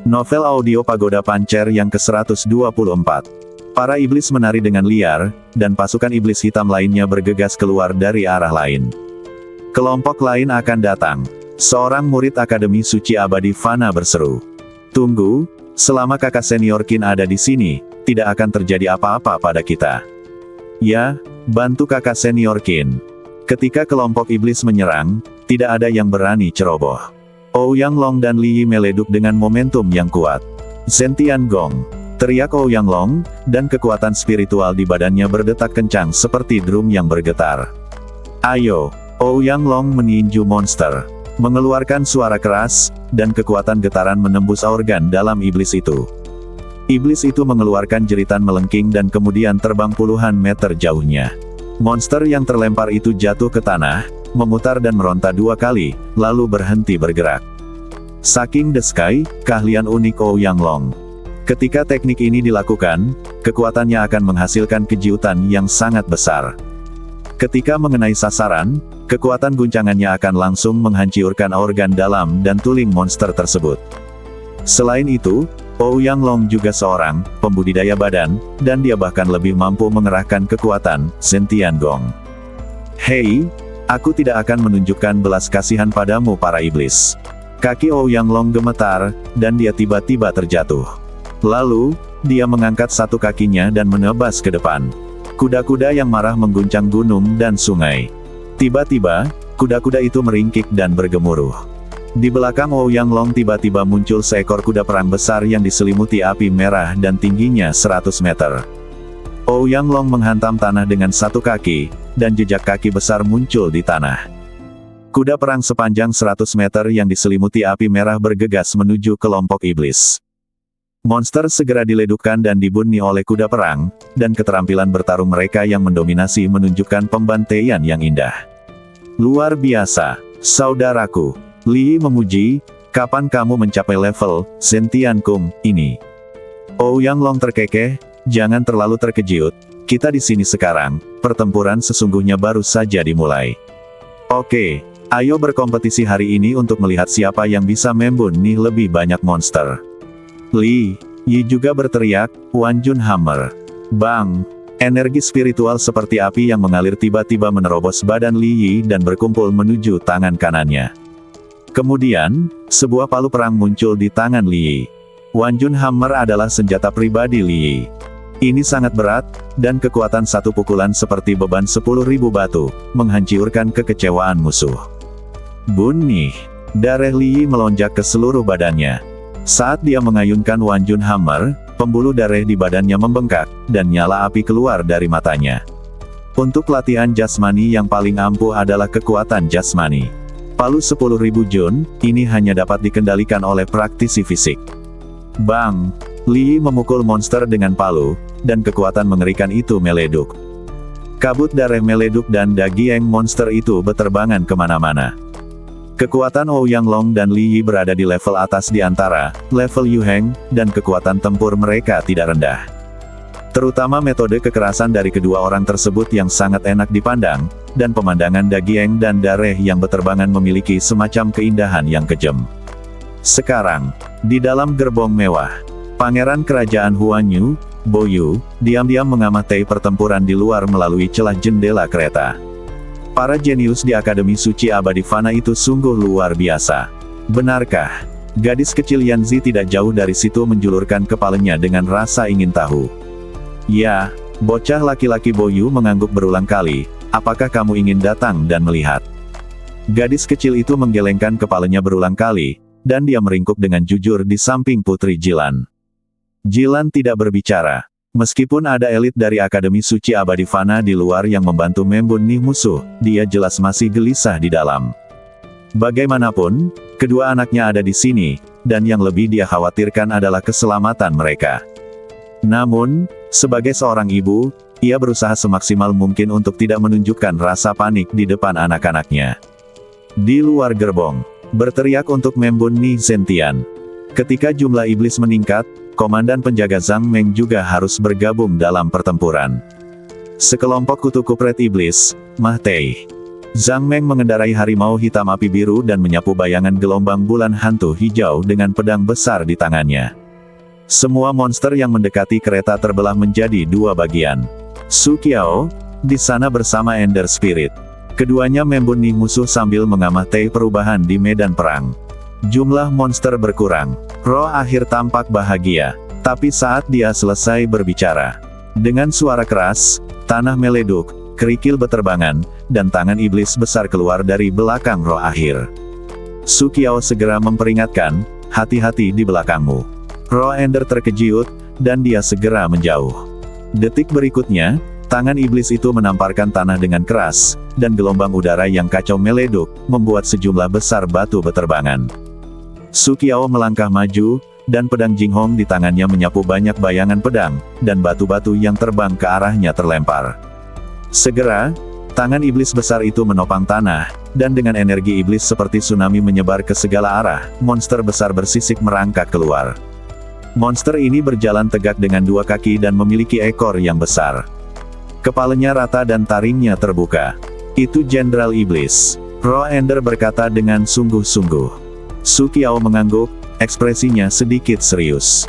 Novel audio Pagoda Pancer yang ke-124. Para iblis menari dengan liar, dan pasukan iblis hitam lainnya bergegas keluar dari arah lain. Kelompok lain akan datang. Seorang murid Akademi Suci Abadi Fana berseru. Tunggu, selama kakak senior Qin ada di sini, tidak akan terjadi apa-apa pada kita. Ya, bantu kakak senior Qin. Ketika kelompok iblis menyerang, tidak ada yang berani ceroboh. Ouyang Long dan Li Yi meleduk dengan momentum yang kuat. Zentian Gong, teriak Ouyang Long, dan kekuatan spiritual di badannya berdetak kencang seperti drum yang bergetar. Ayo, Ouyang Long meninju monster. Mengeluarkan suara keras, dan kekuatan getaran menembus organ dalam iblis itu. Iblis itu mengeluarkan jeritan melengking dan kemudian terbang puluhan meter jauhnya. Monster yang terlempar itu jatuh ke tanah, memutar dan meronta 2 kali, lalu berhenti bergerak. Saking the sky, keahlian unik Ouyang Long. Ketika teknik ini dilakukan, kekuatannya akan menghasilkan kejutan yang sangat besar. Ketika mengenai sasaran, kekuatan guncangannya akan langsung menghancurkan organ dalam dan tulang monster tersebut. Selain itu, Ouyang Long juga seorang pembudidaya badan, dan dia bahkan lebih mampu mengerahkan kekuatan Zentian Gong. Hei, aku tidak akan menunjukkan belas kasihan padamu para iblis. Kaki Ouyang Long gemetar, dan dia tiba-tiba terjatuh. Lalu, dia mengangkat satu kakinya dan menebas ke depan. Kuda-kuda yang marah mengguncang gunung dan sungai. Tiba-tiba, kuda-kuda itu meringkik dan bergemuruh. Di belakang Ouyang Long tiba-tiba muncul seekor kuda perang besar yang diselimuti api merah dan tingginya 100 meter. Ouyang Long menghantam tanah dengan satu kaki, dan jejak kaki besar muncul di tanah. Kuda perang sepanjang 100 meter yang diselimuti api merah bergegas menuju kelompok iblis. Monster segera diledukkan dan dibunuh oleh kuda perang, dan keterampilan bertarung mereka yang mendominasi menunjukkan pembantaian yang indah. Luar biasa, saudaraku. Li Yi memuji, kapan kamu mencapai level Zentian Gong ini? Ouyang Long terkekeh, jangan terlalu terkejut, kita di sini sekarang, pertempuran sesungguhnya baru saja dimulai. Oke, ayo berkompetisi hari ini untuk melihat siapa yang bisa membunuh lebih banyak monster. Li Yi juga berteriak, Wan Jun Hammer. Bang! Energi spiritual seperti api yang mengalir tiba-tiba menerobos badan Li Yi dan berkumpul menuju tangan kanannya. Kemudian, sebuah palu perang muncul di tangan Li Yi. Wan Jun Hammer adalah senjata pribadi Li Yi. Ini sangat berat, dan kekuatan satu pukulan seperti beban 10.000 batu, menghancurkan kekecewaan musuh. Bunih! Darah Li Yi melonjak ke seluruh badannya. Saat dia mengayunkan Wan Jun Hammer, pembuluh darah di badannya membengkak, dan nyala api keluar dari matanya. Untuk latihan jasmani yang paling ampuh adalah kekuatan jasmani. Palu 10.000 Jun, ini hanya dapat dikendalikan oleh praktisi fisik. Bang! Li Yi memukul monster dengan palu, dan kekuatan mengerikan itu meleduk. Kabut darah meleduk dan daging monster itu beterbangan kemana-mana. Kekuatan Ouyang Long dan Li Yi berada di level atas di antara level Yu Heng, dan kekuatan tempur mereka tidak rendah. Terutama metode kekerasan dari kedua orang tersebut yang sangat enak dipandang, dan pemandangan daging dan darah yang beterbangan memiliki semacam keindahan yang kejam. Sekarang, di dalam gerbong mewah, Pangeran Kerajaan Huanyu, Bo Yu, diam-diam mengamati pertempuran di luar melalui celah jendela kereta. Para jenius di Akademi Suci Abadi Fana itu sungguh luar biasa. Benarkah? Gadis kecil Yanzi tidak jauh dari situ menjulurkan kepalanya dengan rasa ingin tahu. Ya, bocah laki-laki Bo Yu mengangguk berulang kali, apakah kamu ingin datang dan melihat? Gadis kecil itu menggelengkan kepalanya berulang kali, dan dia meringkuk dengan jujur di samping Putri Jilan. Jilan tidak berbicara. Meskipun ada elit dari Akademi Suci Abadi Fana di luar yang membantu membunuh musuh, dia jelas masih gelisah di dalam. Bagaimanapun, kedua anaknya ada di sini, dan yang lebih dia khawatirkan adalah keselamatan mereka. Namun, sebagai seorang ibu, ia berusaha semaksimal mungkin untuk tidak menunjukkan rasa panik di depan anak-anaknya. Di luar gerbong, berteriak untuk membunuh Zentian. Ketika jumlah iblis meningkat, Komandan penjaga Zhang Meng juga harus bergabung dalam pertempuran. Sekelompok kutu kupret iblis, Mah Tei. Zhang Meng mengendarai harimau hitam api biru dan menyapu bayangan gelombang bulan hantu hijau dengan pedang besar di tangannya. Semua monster yang mendekati kereta terbelah menjadi dua bagian. Su Qiao di sana bersama Ender Spirit. Keduanya membunuh musuh sambil mengamati perubahan di medan perang. Jumlah monster berkurang. Roh akhir tampak bahagia. Tapi saat dia selesai berbicara, dengan suara keras, tanah meleduk, kerikil beterbangan, dan tangan iblis besar keluar dari belakang roh akhir. Su Qiao segera memperingatkan, hati-hati di belakangmu. Roh Ender terkejut, dan dia segera menjauh. Detik berikutnya, tangan iblis itu menamparkan tanah dengan keras, dan gelombang udara yang kacau meleduk, membuat sejumlah besar batu beterbangan. Su Qiao melangkah maju, dan pedang Jinghong di tangannya menyapu banyak bayangan pedang, dan batu-batu yang terbang ke arahnya terlempar. Segera, tangan iblis besar itu menopang tanah, dan dengan energi iblis seperti tsunami menyebar ke segala arah, monster besar bersisik merangkak keluar. Monster ini berjalan tegak dengan dua kaki dan memiliki ekor yang besar. Kepalanya rata dan taringnya terbuka. Itu Jenderal Iblis. Roh Ender berkata dengan sungguh-sungguh. Su Qiao mengangguk, ekspresinya sedikit serius.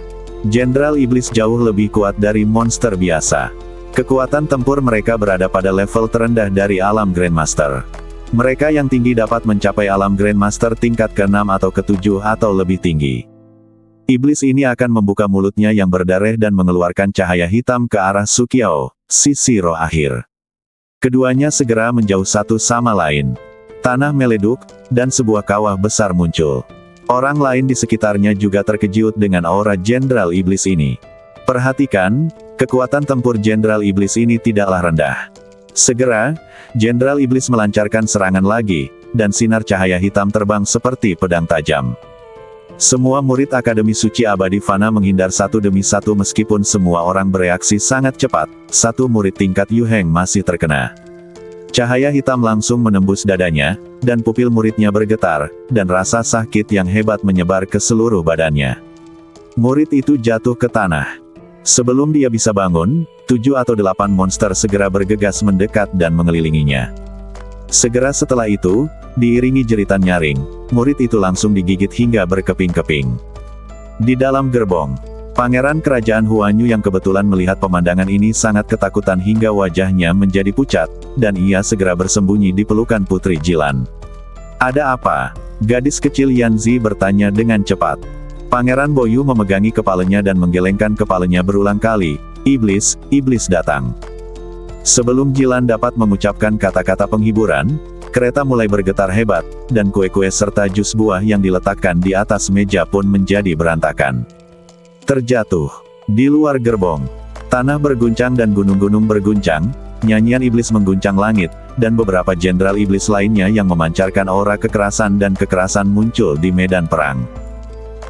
Jenderal Iblis jauh lebih kuat dari monster biasa. Kekuatan tempur mereka berada pada level terendah dari alam Grandmaster. Mereka yang tinggi dapat mencapai alam Grandmaster tingkat ke-6 atau ke-7 atau lebih tinggi. Iblis ini akan membuka mulutnya yang berdarah dan mengeluarkan cahaya hitam ke arah Su Qiao, sisi roh akhir. Keduanya segera menjauh satu sama lain. Tanah meleduk, dan sebuah kawah besar muncul. Orang lain di sekitarnya juga terkejut dengan aura Jenderal Iblis ini. Perhatikan, kekuatan tempur Jenderal Iblis ini tidaklah rendah. Segera, Jenderal Iblis melancarkan serangan lagi, dan sinar cahaya hitam terbang seperti pedang tajam. Semua murid Akademi Suci Abadi Fana menghindar satu demi satu meskipun semua orang bereaksi sangat cepat, satu murid tingkat Yu Heng masih terkena. Cahaya hitam langsung menembus dadanya, dan pupil muridnya bergetar, dan rasa sakit yang hebat menyebar ke seluruh badannya. Murid itu jatuh ke tanah. Sebelum dia bisa bangun, 7 atau 8 monster segera bergegas mendekat dan mengelilinginya. Segera setelah itu, diiringi jeritan nyaring, murid itu langsung digigit hingga berkeping-keping. Di dalam gerbong, Pangeran Kerajaan Huanyu yang kebetulan melihat pemandangan ini sangat ketakutan hingga wajahnya menjadi pucat, dan ia segera bersembunyi di pelukan Putri Jilan. "Ada apa?" gadis kecil Yanzi bertanya dengan cepat. Pangeran Boyu memegangi kepalanya dan menggelengkan kepalanya berulang kali, "Iblis, iblis datang." Sebelum Jilan dapat mengucapkan kata-kata penghiburan, kereta mulai bergetar hebat, dan kue-kue serta jus buah yang diletakkan di atas meja pun menjadi berantakan. Terjatuh. Di luar gerbong, tanah berguncang dan gunung-gunung berguncang, nyanyian iblis mengguncang langit, dan beberapa jenderal iblis lainnya yang memancarkan aura kekerasan dan kekerasan muncul di medan perang.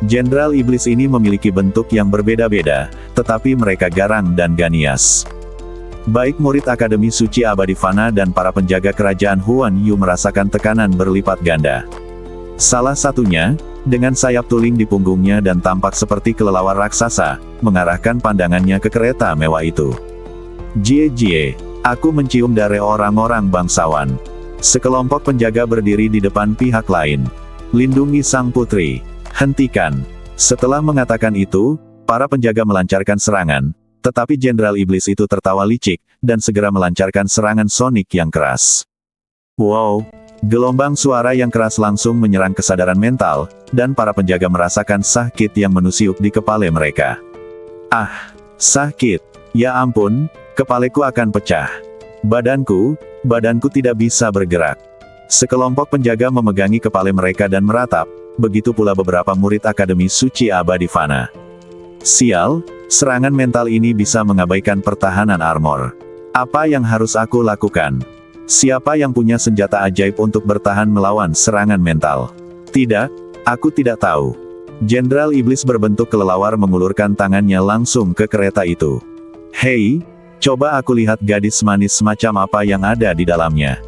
Jenderal iblis ini memiliki bentuk yang berbeda-beda, tetapi mereka garang dan ganias. Baik murid Akademi Suci Abadi Fana dan para penjaga kerajaan Huanyu merasakan tekanan berlipat ganda. Salah satunya, dengan sayap tuling di punggungnya dan tampak seperti kelelawar raksasa, mengarahkan pandangannya ke kereta mewah itu. "Jie, aku mencium darah orang-orang bangsawan." Sekelompok penjaga berdiri di depan pihak lain. "Lindungi sang putri. Hentikan." Setelah mengatakan itu, para penjaga melancarkan serangan, tetapi Jenderal Iblis itu tertawa licik, dan segera melancarkan serangan sonik yang keras. Wow! Gelombang suara yang keras langsung menyerang kesadaran mental, dan para penjaga merasakan sakit yang menusiuk di kepala mereka. "Ah! Sakit! Ya ampun, kepalaku akan pecah. Badanku tidak bisa bergerak." Sekelompok penjaga memegangi kepala mereka dan meratap, begitu pula beberapa murid Akademi Suci Abadi Fana. "Sial, serangan mental ini bisa mengabaikan pertahanan armor. Apa yang harus aku lakukan? Siapa yang punya senjata ajaib untuk bertahan melawan serangan mental?" "Tidak, aku tidak tahu." Jenderal Iblis berbentuk kelelawar mengulurkan tangannya langsung ke kereta itu. "Hei, coba aku lihat gadis manis semacam apa yang ada di dalamnya."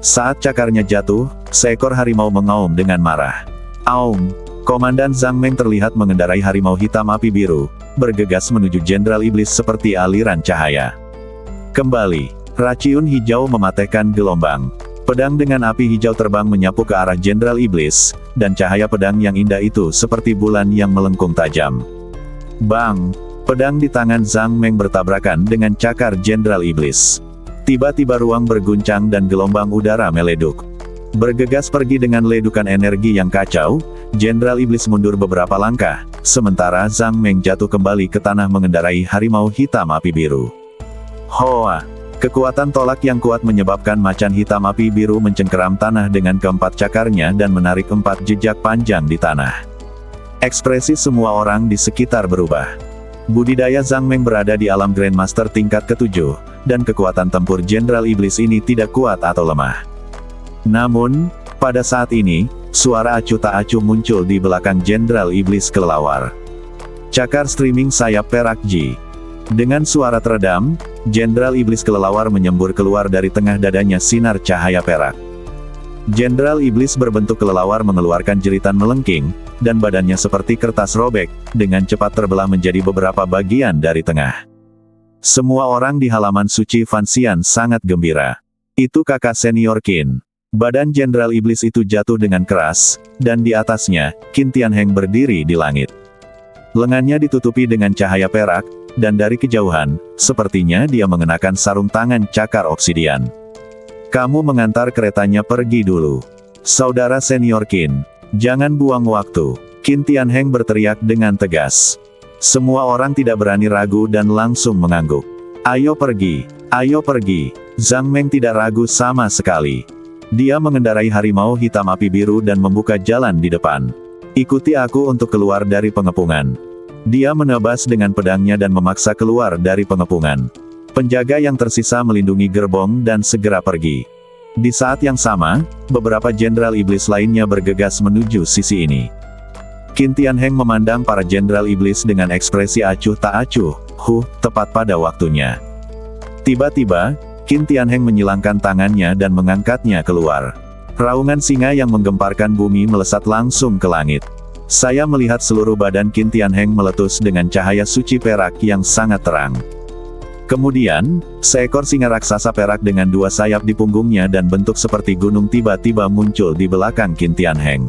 Saat cakarnya jatuh, seekor harimau mengaum dengan marah. "Aum!" Komandan Zhang Meng terlihat mengendarai harimau hitam api biru, bergegas menuju Jenderal Iblis seperti aliran cahaya. Kembali. Raciun hijau mematehkan gelombang. Pedang dengan api hijau terbang menyapu ke arah Jenderal Iblis, dan cahaya pedang yang indah itu seperti bulan yang melengkung tajam. Bang! Pedang di tangan Zhang Meng bertabrakan dengan cakar Jenderal Iblis. Tiba-tiba ruang berguncang dan gelombang udara meleduk. Bergegas pergi dengan ledukan energi yang kacau, Jenderal Iblis mundur beberapa langkah, sementara Zhang Meng jatuh kembali ke tanah mengendarai harimau hitam api biru. Hoa! Kekuatan tolak yang kuat menyebabkan macan hitam api biru mencengkeram tanah dengan keempat cakarnya dan menarik 4 jejak panjang di tanah. Ekspresi semua orang di sekitar berubah. Budidaya Zhang Meng berada di alam Grandmaster tingkat ke-7, dan kekuatan tempur Jenderal Iblis ini tidak kuat atau lemah. Namun, pada saat ini, suara acuh tak acuh muncul di belakang Jenderal Iblis kelelawar. Cakar streaming sayap perak Ji. Dengan suara teredam, Jenderal Iblis kelelawar menyembur keluar dari tengah dadanya sinar cahaya perak. Jenderal Iblis berbentuk kelelawar mengeluarkan jeritan melengking, dan badannya seperti kertas robek, dengan cepat terbelah menjadi beberapa bagian dari tengah. Semua orang di halaman suci Fanxian sangat gembira. Itu kakak senior Qin. Badan Jenderal Iblis itu jatuh dengan keras, dan di atasnya, Qin Tianheng berdiri di langit. Lengannya ditutupi dengan cahaya perak, dan dari kejauhan, sepertinya dia mengenakan sarung tangan cakar obsidian. Kamu mengantar keretanya pergi dulu. Saudara senior Qin, jangan buang waktu. Qin Tianheng berteriak dengan tegas. Semua orang tidak berani ragu dan langsung mengangguk. Ayo pergi, ayo pergi. Zhang Meng tidak ragu sama sekali. Dia mengendarai harimau hitam api biru dan membuka jalan di depan. Ikuti aku untuk keluar dari pengepungan. Dia menebas dengan pedangnya dan memaksa keluar dari pengepungan. Penjaga yang tersisa melindungi gerbong dan segera pergi. Di saat yang sama, beberapa Jenderal Iblis lainnya bergegas menuju sisi ini. Qin Tianheng memandang para Jenderal Iblis dengan ekspresi acuh tak acuh, tepat pada waktunya. Tiba-tiba, Qin Tianheng menyilangkan tangannya dan mengangkatnya keluar. Raungan singa yang menggemparkan bumi melesat langsung ke langit. Saya melihat seluruh badan Qin Tianheng meletus dengan cahaya suci perak yang sangat terang. Kemudian, seekor singa raksasa perak dengan 2 sayap di punggungnya dan bentuk seperti gunung tiba-tiba muncul di belakang Qin Tianheng.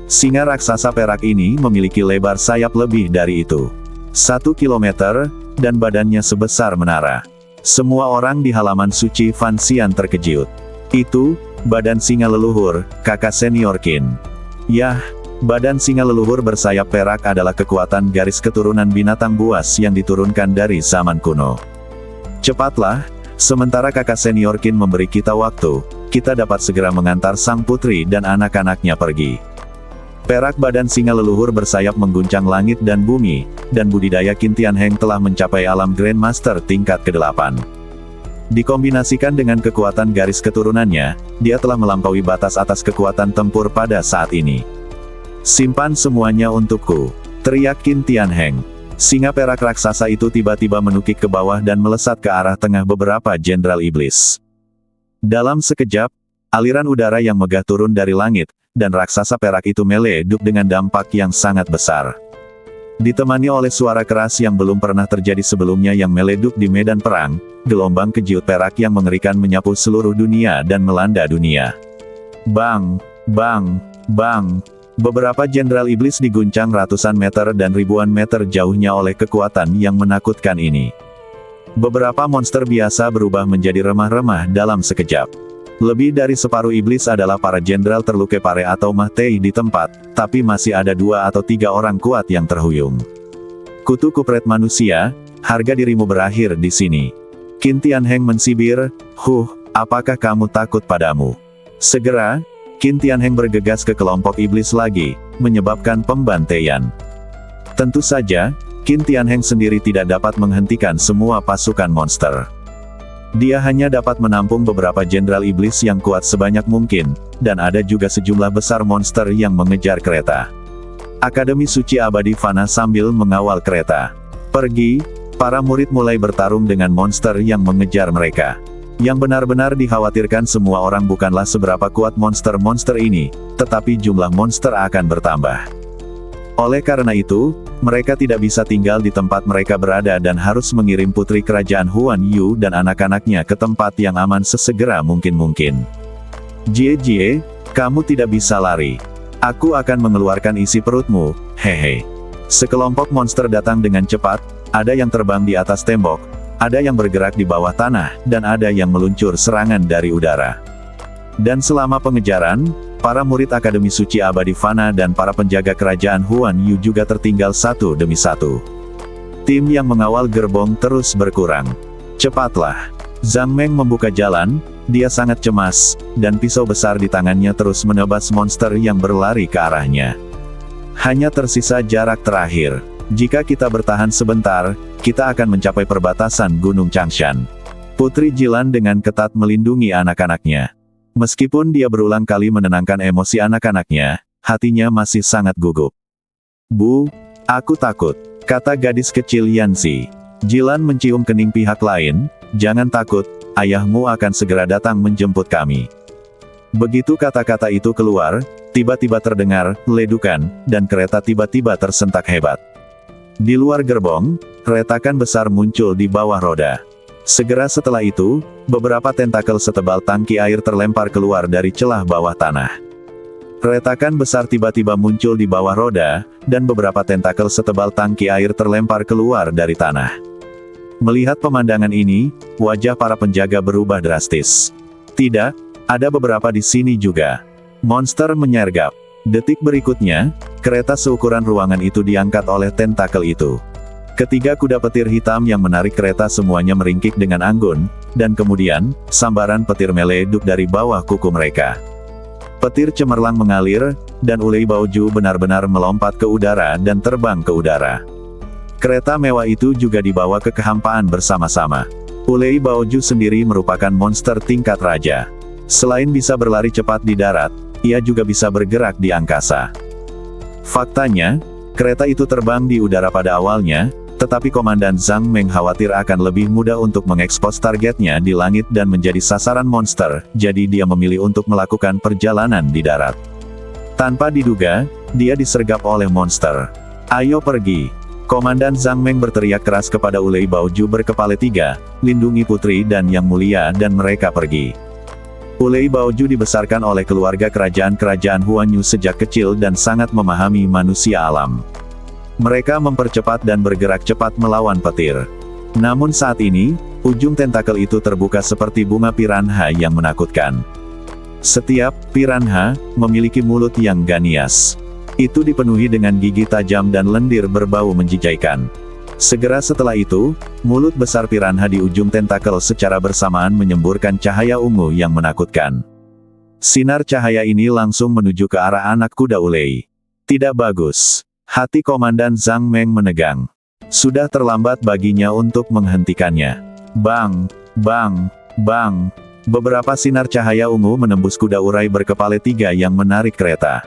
Singa raksasa perak ini memiliki lebar sayap lebih dari itu. 1 kilometer, dan badannya sebesar menara. Semua orang di halaman suci Fanxian terkejut. Itu, badan singa leluhur, kakak senior Qin. Yah! Badan singa leluhur bersayap perak adalah kekuatan garis keturunan binatang buas yang diturunkan dari zaman kuno. Cepatlah, sementara kakak senior Qin memberi kita waktu, kita dapat segera mengantar sang putri dan anak-anaknya pergi. Perak badan singa leluhur bersayap mengguncang langit dan bumi, dan budidaya Qin Tianheng telah mencapai alam Grandmaster tingkat ke-8. Dikombinasikan dengan kekuatan garis keturunannya, dia telah melampaui batas atas kekuatan tempur pada saat ini. Simpan semuanya untukku, teriak Qin Tianheng. Singa perak raksasa itu tiba-tiba menukik ke bawah dan melesat ke arah tengah beberapa Jenderal Iblis. Dalam sekejap, aliran udara yang megah turun dari langit, dan raksasa perak itu meleduk dengan dampak yang sangat besar. Ditemani oleh suara keras yang belum pernah terjadi sebelumnya yang meleduk di medan perang, gelombang kejiut perak yang mengerikan menyapu seluruh dunia dan melanda dunia. Bang! Bang! Bang! Beberapa Jenderal Iblis diguncang ratusan meter dan ribuan meter jauhnya oleh kekuatan yang menakutkan ini. Beberapa monster biasa berubah menjadi remah-remah dalam sekejap. Lebih dari separuh iblis adalah para jenderal terluka pare atau mati di tempat, tapi masih ada 2 atau 3 orang kuat yang terhuyung. Kutu kupret manusia, harga dirimu berakhir di sini. Qin Tianheng mensibir, apakah kamu takut padamu? Segera, Qin Tianheng bergegas ke kelompok iblis lagi, menyebabkan pembantaian. Tentu saja, Qin Tianheng sendiri tidak dapat menghentikan semua pasukan monster. Dia hanya dapat menampung beberapa jenderal iblis yang kuat sebanyak mungkin, dan ada juga sejumlah besar monster yang mengejar kereta. Akademi Suci Abadi Fana sambil mengawal kereta. Pergi, para murid mulai bertarung dengan monster yang mengejar mereka. Yang benar-benar dikhawatirkan semua orang bukanlah seberapa kuat monster-monster ini, tetapi jumlah monster akan bertambah. Oleh karena itu, mereka tidak bisa tinggal di tempat mereka berada dan harus mengirim putri kerajaan Huan Yu dan anak-anaknya ke tempat yang aman sesegera mungkin. Jie, kamu tidak bisa lari. Aku akan mengeluarkan isi perutmu, hehe. Sekelompok monster datang dengan cepat, ada yang terbang di atas tembok, ada yang bergerak di bawah tanah, dan ada yang meluncur serangan dari udara. Dan selama pengejaran, para murid Akademi Suci Abadi Fana dan para penjaga kerajaan Huan Yu juga tertinggal satu demi satu. Tim yang mengawal gerbong terus berkurang. Cepatlah. Zhang Meng membuka jalan, dia sangat cemas, dan pisau besar di tangannya terus menebas monster yang berlari ke arahnya. Hanya tersisa jarak terakhir. Jika kita bertahan sebentar, kita akan mencapai perbatasan Gunung Changshan. Putri Jilan dengan ketat melindungi anak-anaknya. Meskipun dia berulang kali menenangkan emosi anak-anaknya, hatinya masih sangat gugup. Bu, aku takut, kata gadis kecil Yanzi. Jilan mencium kening pihak lain, jangan takut, ayahmu akan segera datang menjemput kami. Begitu kata-kata itu keluar, tiba-tiba terdengar ledukan, dan kereta tiba-tiba tersentak hebat. Di luar gerbong, retakan besar muncul di bawah roda. Segera setelah itu, beberapa tentakel setebal tangki air terlempar keluar dari celah bawah tanah. Retakan besar tiba-tiba muncul di bawah roda, dan beberapa tentakel setebal tangki air terlempar keluar dari tanah. Melihat pemandangan ini, wajah para penjaga berubah drastis. Tidak, ada beberapa di sini juga. Monster menyergap. Detik berikutnya, kereta seukuran ruangan itu diangkat oleh tentakel itu. Ketiga kuda petir hitam yang menarik kereta semuanya meringkik dengan anggun, dan kemudian, sambaran petir meleduk dari bawah kuku mereka. Petir cemerlang mengalir, dan Ulei Baoju benar-benar melompat ke udara dan terbang ke udara. Kereta mewah itu juga dibawa ke kehampaan bersama-sama. Ulei Baoju sendiri merupakan monster tingkat raja. Selain bisa berlari cepat di darat, ia juga bisa bergerak di angkasa. Faktanya, kereta itu terbang di udara pada awalnya, tetapi Komandan Zhang Meng khawatir akan lebih mudah untuk mengekspos targetnya di langit dan menjadi sasaran monster, jadi dia memilih untuk melakukan perjalanan di darat. Tanpa diduga, dia disergap oleh monster. Ayo pergi. Komandan Zhang Meng berteriak keras kepada Ulei Baoju berkepala 3, lindungi putri dan yang mulia dan mereka pergi. Ulei Baoju dibesarkan oleh keluarga kerajaan-kerajaan Huan Yu sejak kecil dan sangat memahami manusia alam. Mereka mempercepat dan bergerak cepat melawan petir. Namun saat ini, ujung tentakel itu terbuka seperti bunga piranha yang menakutkan. Setiap piranha memiliki mulut yang ganias. Itu dipenuhi dengan gigi tajam dan lendir berbau menjijaikan. Segera setelah itu, mulut besar piranha di ujung tentakel secara bersamaan menyemburkan cahaya ungu yang menakutkan. Sinar cahaya ini langsung menuju ke arah anak kuda Ulei. Tidak bagus. Hati Komandan Zhang Meng menegang. Sudah terlambat baginya untuk menghentikannya. Bang, bang, bang. Beberapa sinar cahaya ungu menembus kuda urai berkepala 3 yang menarik kereta.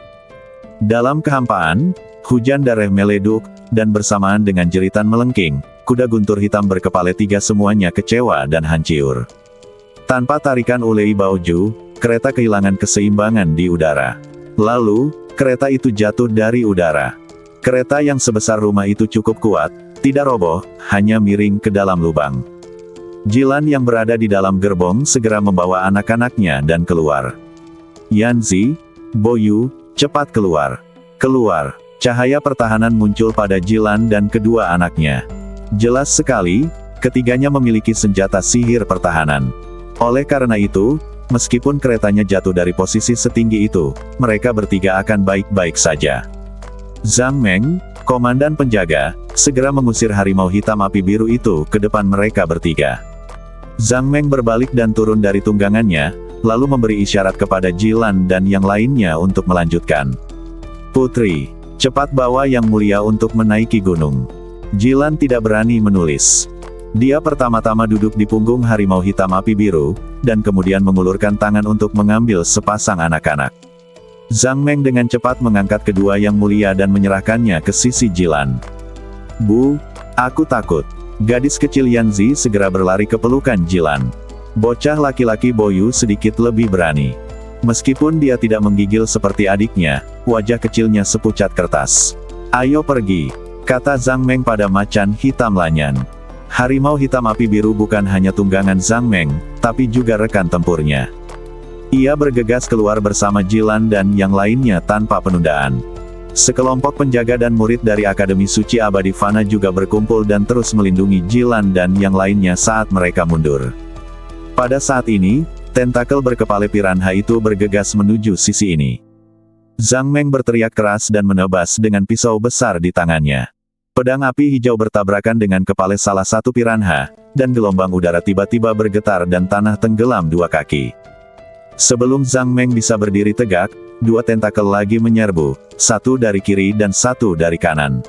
Dalam kehampaan, hujan darah meleduk, dan bersamaan dengan jeritan melengking, kuda guntur hitam berkepala 3 semuanya kecewa dan hancur. Tanpa tarikan Ulei Baoju, kereta kehilangan keseimbangan di udara. Lalu, kereta itu jatuh dari udara. Kereta yang sebesar rumah itu cukup kuat, tidak roboh, hanya miring ke dalam lubang. Jilan yang berada di dalam gerbong segera membawa anak-anaknya dan keluar. Yanzi, Boyu, cepat keluar. Keluar. Cahaya pertahanan muncul pada Jilan dan kedua anaknya. Jelas sekali, ketiganya memiliki senjata sihir pertahanan. Oleh karena itu, meskipun keretanya jatuh dari posisi setinggi itu, mereka bertiga akan baik-baik saja. Zhang Meng, komandan penjaga, segera mengusir harimau hitam api biru itu ke depan mereka bertiga. Zhang Meng berbalik dan turun dari tunggangannya, lalu memberi isyarat kepada Jilan dan yang lainnya untuk melanjutkan. Putri, cepat bawa yang mulia untuk menaiki gunung. Jilan tidak berani menulis. Dia pertama-tama duduk di punggung harimau hitam api biru, dan kemudian mengulurkan tangan untuk mengambil sepasang anak-anak. Zhang Meng dengan cepat mengangkat kedua yang mulia dan menyerahkannya ke sisi Jilan. Bu, aku takut. Gadis kecil Yanzi segera berlari ke pelukan Jilan. Bocah laki-laki Boyu sedikit lebih berani. Meskipun dia tidak menggigil seperti adiknya, wajah kecilnya sepucat kertas. Ayo pergi, kata Zhang Meng pada macan hitam Lanyan. Harimau hitam api biru bukan hanya tunggangan Zhang Meng, tapi juga rekan tempurnya. Ia bergegas keluar bersama Jilan dan yang lainnya tanpa penundaan. Sekelompok penjaga dan murid dari Akademi Suci Abadi Fana juga berkumpul dan terus melindungi Jilan dan yang lainnya saat mereka mundur. Pada saat ini, tentakel berkepala piranha itu bergegas menuju sisi ini. Zhang Meng berteriak keras dan menebas dengan pisau besar di tangannya. Pedang api hijau bertabrakan dengan kepala salah satu piranha, dan gelombang udara tiba-tiba bergetar dan tanah tenggelam 2 kaki. Sebelum Zhang Meng bisa berdiri tegak, 2 tentakel lagi menyerbu, 1 dari kiri dan 1 dari kanan.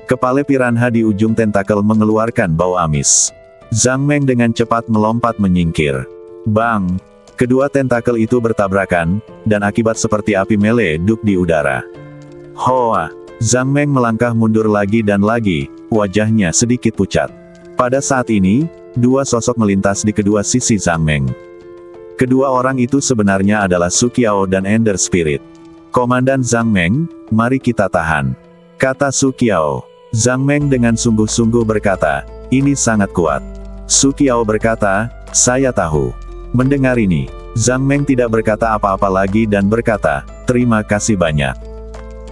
Kepala piranha di ujung tentakel mengeluarkan bau amis. Zhang Meng dengan cepat melompat menyingkir. Bang! Kedua tentakel itu bertabrakan, dan akibat seperti api meleduk di udara. Hoa! Zhang Meng melangkah mundur lagi dan lagi, wajahnya sedikit pucat. Pada saat ini, 2 sosok melintas di kedua sisi Zhang Meng. Kedua orang itu sebenarnya adalah Su Qiao dan Ender Spirit. Komandan Zhang Meng, mari kita tahan, kata Su Qiao. Zhang Meng dengan sungguh-sungguh berkata, ini sangat kuat. Su Qiao berkata, saya tahu. Mendengar ini, Zhang Meng tidak berkata apa-apa lagi dan berkata, terima kasih banyak.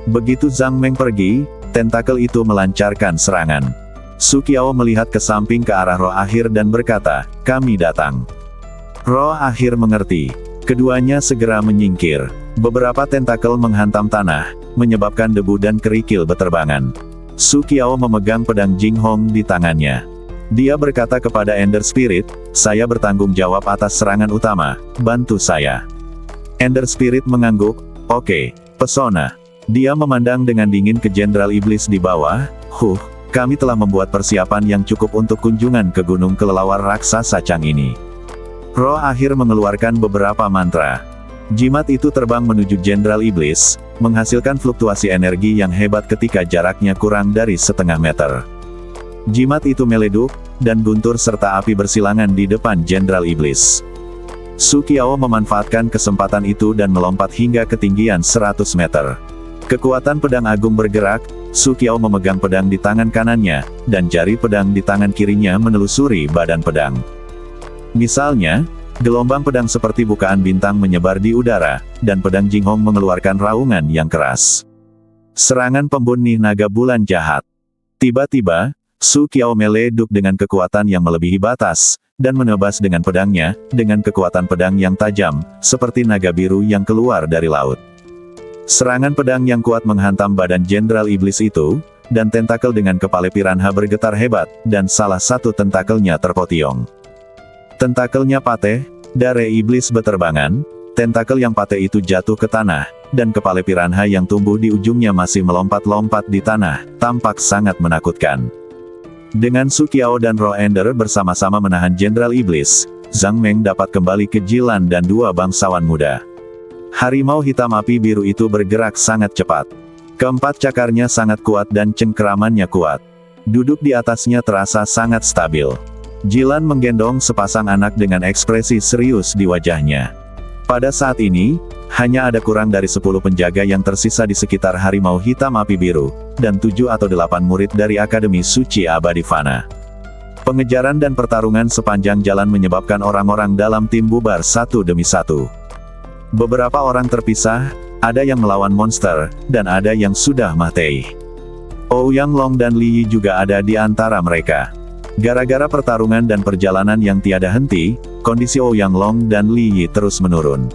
Begitu Zhang Meng pergi, tentakel itu melancarkan serangan. Su Qiao melihat ke samping ke arah Roh Akhir dan berkata, kami datang. Roh Akhir mengerti. Keduanya segera menyingkir. Beberapa tentakel menghantam tanah, menyebabkan debu dan kerikil beterbangan. Su Qiao memegang pedang Jing Hong di tangannya. Dia berkata kepada Ender Spirit, saya bertanggung jawab atas serangan utama, bantu saya. Ender Spirit mengangguk, oke, pesona. Dia memandang dengan dingin ke Jenderal Iblis di bawah, kami telah membuat persiapan yang cukup untuk kunjungan ke gunung kelelawar raksasa Chang ini. Roh Akhir mengeluarkan beberapa mantra. Jimat itu terbang menuju Jenderal Iblis, menghasilkan fluktuasi energi yang hebat ketika jaraknya kurang dari setengah meter. Jimat itu meleduk, dan guntur serta api bersilangan di depan Jenderal Iblis. Su Qiao memanfaatkan kesempatan itu dan melompat hingga ketinggian 100 meter. Kekuatan pedang agung bergerak, Su Qiao memegang pedang di tangan kanannya, dan jari pedang di tangan kirinya menelusuri badan pedang. Misalnya, gelombang pedang seperti bukaan bintang menyebar di udara, dan pedang Jing Hong mengeluarkan raungan yang keras. Serangan pembunuh naga bulan jahat. Tiba-tiba, Su Qiao meleduk dengan kekuatan yang melebihi batas, dan menebas dengan pedangnya, dengan kekuatan pedang yang tajam, seperti naga biru yang keluar dari laut. Serangan pedang yang kuat menghantam badan Jenderal Iblis itu, dan tentakel dengan kepala piranha bergetar hebat, dan salah satu tentakelnya terpotiong. Tentakelnya patah, darah iblis beterbangan, tentakel yang patah itu jatuh ke tanah, dan kepala piranha yang tumbuh di ujungnya masih melompat-lompat di tanah, tampak sangat menakutkan. Dengan Su Qiao dan Roh Ender bersama-sama menahan Jenderal Iblis, Zhang Meng dapat kembali ke Jilan dan 2 bangsawan muda. Harimau hitam api biru itu bergerak sangat cepat. Keempat cakarnya sangat kuat dan cengkeramannya kuat. Duduk di atasnya terasa sangat stabil. Jilan menggendong sepasang anak dengan ekspresi serius di wajahnya. Pada saat ini, hanya ada kurang dari 10 penjaga yang tersisa di sekitar harimau hitam api biru, dan 7 atau 8 murid dari Akademi Suci Abadi Fana. Pengejaran dan pertarungan sepanjang jalan menyebabkan orang-orang dalam tim bubar satu demi satu. Beberapa orang terpisah, ada yang melawan monster, dan ada yang sudah mati. Ouyang Long dan Li Yi juga ada di antara mereka. Gara-gara pertarungan dan perjalanan yang tiada henti, kondisi Ouyang Long dan Li Yi terus menurun.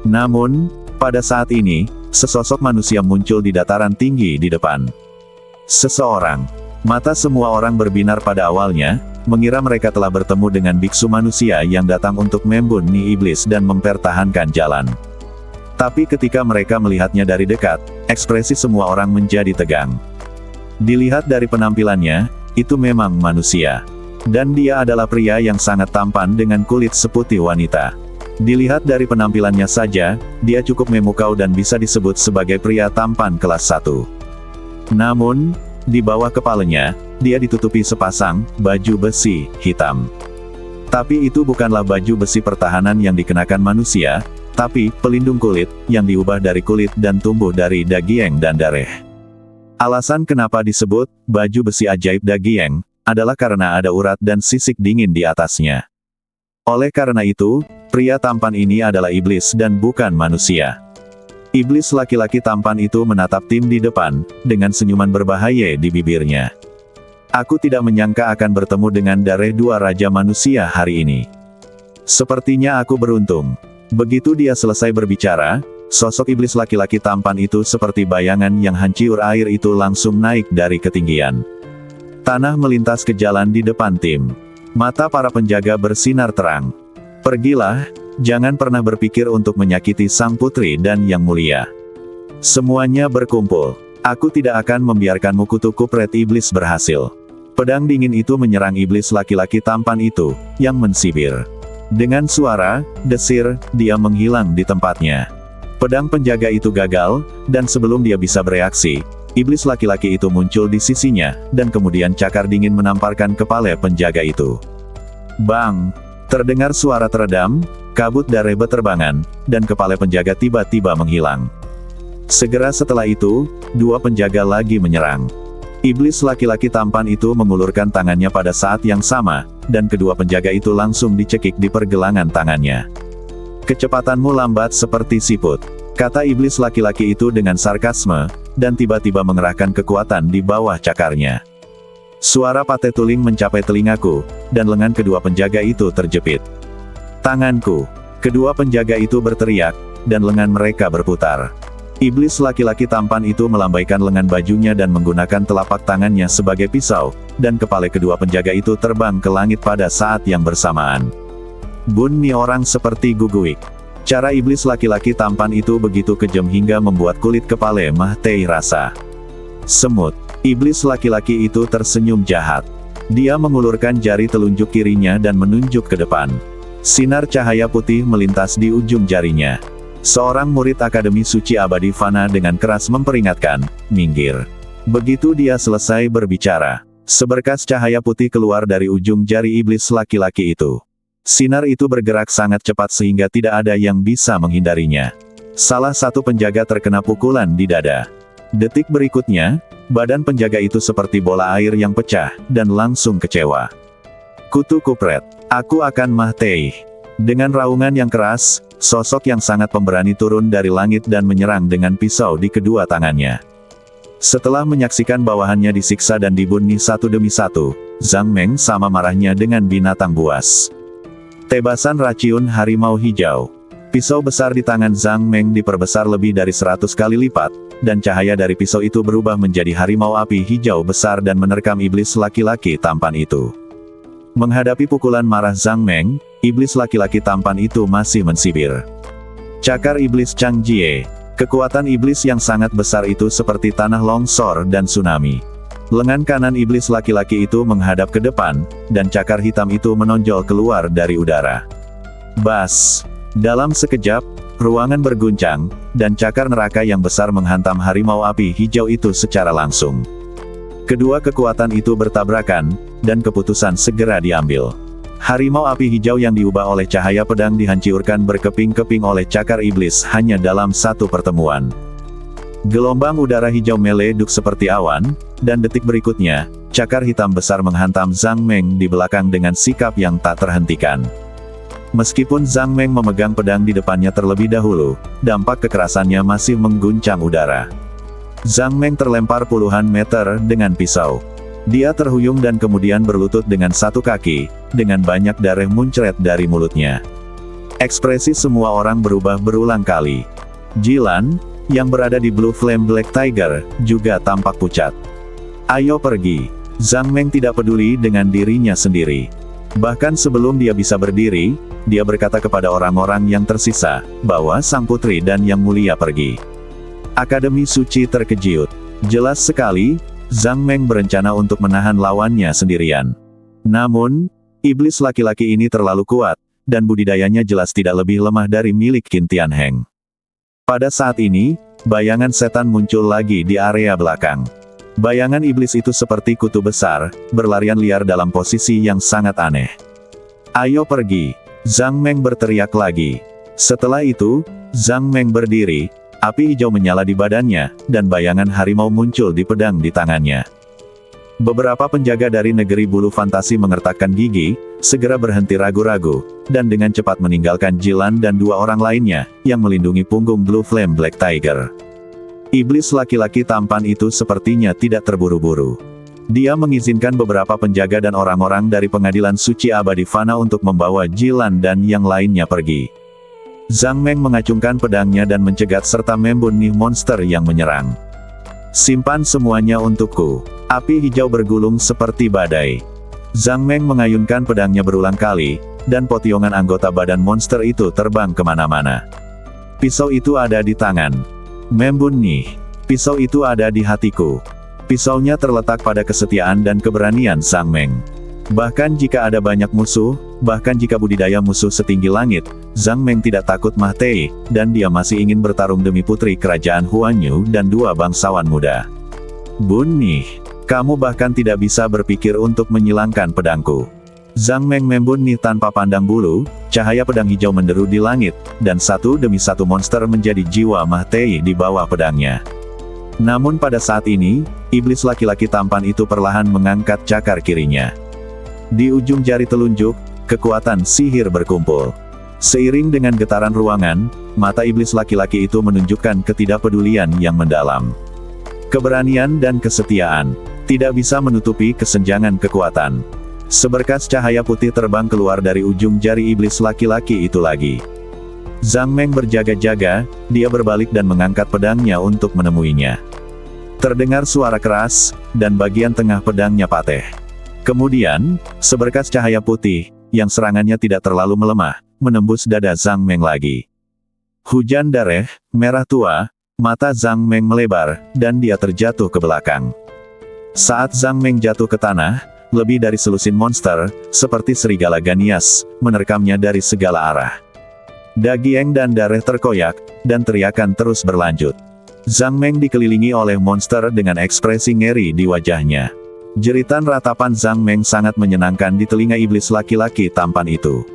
Namun, pada saat ini, sesosok manusia muncul di dataran tinggi di depan. Seseorang. Mata semua orang berbinar pada awalnya, mengira mereka telah bertemu dengan biksu manusia yang datang untuk membunuh iblis dan mempertahankan jalan. Tapi ketika mereka melihatnya dari dekat, ekspresi semua orang menjadi tegang. Dilihat dari penampilannya, itu memang manusia. Dan dia adalah pria yang sangat tampan dengan kulit seputih wanita. Dilihat dari penampilannya saja, dia cukup memukau dan bisa disebut sebagai pria tampan kelas 1. Namun, di bawah kepalanya, dia ditutupi sepasang baju besi hitam. Tapi itu bukanlah baju besi pertahanan yang dikenakan manusia, tapi pelindung kulit yang diubah dari kulit dan tumbuh dari daging dan darah. Alasan kenapa disebut baju besi ajaib daging adalah karena ada urat dan sisik dingin di atasnya. Oleh karena itu, Pria tampan ini adalah iblis dan bukan manusia. Iblis laki-laki tampan itu menatap tim di depan, dengan senyuman berbahaya di bibirnya. Aku tidak menyangka akan bertemu dengan darah dua raja manusia hari ini. Sepertinya aku beruntung. Begitu dia selesai berbicara, sosok iblis laki-laki tampan itu seperti bayangan yang hancur air itu langsung naik dari ketinggian. Tanah melintas ke jalan di depan tim. Mata para penjaga bersinar terang. Pergilah, jangan pernah berpikir untuk menyakiti sang putri dan yang mulia. Semuanya berkumpul. Aku tidak akan membiarkanmu kutu kupret iblis berhasil. Pedang dingin itu menyerang iblis laki-laki tampan itu, yang mensibir. Dengan suara desir, dia menghilang di tempatnya. Pedang penjaga itu gagal, dan sebelum dia bisa bereaksi, iblis laki-laki itu muncul di sisinya, dan kemudian cakar dingin menamparkan kepala penjaga itu. Bang! Terdengar suara teredam, kabut darah beterbangan, dan kepala penjaga tiba-tiba menghilang. Segera setelah itu, dua penjaga lagi menyerang. Iblis laki-laki tampan itu mengulurkan tangannya pada saat yang sama, dan kedua penjaga itu langsung dicekik di pergelangan tangannya. Kecepatanmu lambat seperti siput, kata iblis laki-laki itu dengan sarkasme, dan tiba-tiba mengerahkan kekuatan di bawah cakarnya. Suara patetuling mencapai telingaku, dan lengan kedua penjaga itu terjepit. Tanganku. Kedua penjaga itu berteriak, dan lengan mereka berputar. Iblis laki-laki tampan itu melambaikan lengan bajunya dan menggunakan telapak tangannya sebagai pisau, dan kepala kedua penjaga itu terbang ke langit pada saat yang bersamaan. Bunyi orang seperti guguik. Cara iblis laki-laki tampan itu begitu kejam hingga membuat kulit kepala Mah Tei rasa. Semut. Iblis laki-laki itu tersenyum jahat. Dia mengulurkan jari telunjuk kirinya dan menunjuk ke depan. Sinar cahaya putih melintas di ujung jarinya. Seorang murid Akademi Suci Abadi Fana dengan keras memperingatkan, minggir. Begitu dia selesai berbicara, seberkas cahaya putih keluar dari ujung jari iblis laki-laki itu. Sinar itu bergerak sangat cepat sehingga tidak ada yang bisa menghindarinya. Salah satu penjaga terkena pukulan di dada. Detik berikutnya, badan penjaga itu seperti bola air yang pecah, dan langsung kecewa. Kutu kupret, aku akan Mah Tei. Dengan raungan yang keras, sosok yang sangat pemberani turun dari langit dan menyerang dengan pisau di kedua tangannya. Setelah menyaksikan bawahannya disiksa dan dibunuh satu demi satu, Zhang Meng sama marahnya dengan binatang buas. Tebasan racun harimau hijau. Pisau besar di tangan Zhang Meng diperbesar lebih dari 100 kali lipat, dan cahaya dari pisau itu berubah menjadi harimau api hijau besar dan menerkam iblis laki-laki tampan itu. Menghadapi pukulan marah Zhang Meng, iblis laki-laki tampan itu masih mensibir. Cakar iblis Chang Jie. Kekuatan iblis yang sangat besar itu seperti tanah longsor dan tsunami. Lengan kanan iblis laki-laki itu menghadap ke depan, dan cakar hitam itu menonjol keluar dari udara. Bas! Dalam sekejap, ruangan berguncang, dan cakar neraka yang besar menghantam harimau api hijau itu secara langsung. Kedua kekuatan itu bertabrakan, dan keputusan segera diambil. Harimau api hijau yang diubah oleh cahaya pedang dihancurkan berkeping-keping oleh cakar iblis hanya dalam satu pertemuan. Gelombang udara hijau meleduk seperti awan, dan detik berikutnya, cakar hitam besar menghantam Zhang Meng di belakang dengan sikap yang tak terhentikan. Meskipun Zhang Meng memegang pedang di depannya terlebih dahulu, dampak kekerasannya masih mengguncang udara. Zhang Meng terlempar puluhan meter dengan pisau. Dia terhuyung dan kemudian berlutut dengan satu kaki, dengan banyak darah muncrat dari mulutnya. Ekspresi semua orang berubah berulang kali. Jilan, yang berada di Blue Flame Black Tiger, juga tampak pucat. Ayo pergi. Zhang Meng tidak peduli dengan dirinya sendiri. Bahkan sebelum dia bisa berdiri, dia berkata kepada orang-orang yang tersisa, bahwa sang putri dan yang mulia pergi. Akademi Suci terkejut. Jelas sekali, Zhang Meng berencana untuk menahan lawannya sendirian. Namun, iblis laki-laki ini terlalu kuat, dan budidayanya jelas tidak lebih lemah dari milik Qin Tianheng. Pada saat ini, bayangan setan muncul lagi di area belakang. Bayangan iblis itu seperti kutu besar, berlarian liar dalam posisi yang sangat aneh. Ayo pergi. Zhang Meng berteriak lagi. Setelah itu, Zhang Meng berdiri, api hijau menyala di badannya, dan bayangan harimau muncul di pedang di tangannya. Beberapa penjaga dari negeri bulu fantasi mengertakkan gigi, segera berhenti ragu-ragu, dan dengan cepat meninggalkan Jilan dan dua orang lainnya, yang melindungi punggung Blue Flame Black Tiger. Iblis laki-laki tampan itu sepertinya tidak terburu-buru. Dia mengizinkan beberapa penjaga dan orang-orang dari pengadilan suci abadi Fana untuk membawa Jilan dan yang lainnya pergi. Zhang Meng mengacungkan pedangnya dan mencegat serta membunuh monster yang menyerang. Simpan semuanya untukku. Api hijau bergulung seperti badai. Zhang Meng mengayunkan pedangnya berulang kali, dan potiongan anggota badan monster itu terbang kemana-mana. Pisau itu ada di tangan. Membunuh. Pisau itu ada di hatiku. Pisaunya terletak pada kesetiaan dan keberanian Zhang Meng. Bahkan jika ada banyak musuh, bahkan jika budidaya musuh setinggi langit, Zhang Meng tidak takut mati, dan dia masih ingin bertarung demi putri kerajaan Huanyu dan dua bangsawan muda. Bunuh. Kamu bahkan tidak bisa berpikir untuk menyilangkan pedangku. Zhang Meng membunuh tanpa pandang bulu, cahaya pedang hijau menderu di langit, dan satu demi satu monster menjadi jiwa mati di bawah pedangnya. Namun pada saat ini, iblis laki-laki tampan itu perlahan mengangkat cakar kirinya. Di ujung jari telunjuk, kekuatan sihir berkumpul. Seiring dengan getaran ruangan, mata iblis laki-laki itu menunjukkan ketidakpedulian yang mendalam. Keberanian dan kesetiaan tidak bisa menutupi kesenjangan kekuatan. Seberkas cahaya putih terbang keluar dari ujung jari iblis laki-laki itu lagi. Zhang Meng berjaga-jaga, dia berbalik dan mengangkat pedangnya untuk menemuinya. Terdengar suara keras, dan bagian tengah pedangnya patah. Kemudian, seberkas cahaya putih, yang serangannya tidak terlalu melemah, menembus dada Zhang Meng lagi. Hujan darah, merah tua, mata Zhang Meng melebar, dan dia terjatuh ke belakang. Saat Zhang Meng jatuh ke tanah, lebih dari selusin monster, seperti serigala ganias, menerkamnya dari segala arah. Daging dan darah terkoyak, dan teriakan terus berlanjut. Zhang Meng dikelilingi oleh monster dengan ekspresi ngeri di wajahnya. Jeritan ratapan Zhang Meng sangat menyenangkan di telinga iblis laki-laki tampan itu.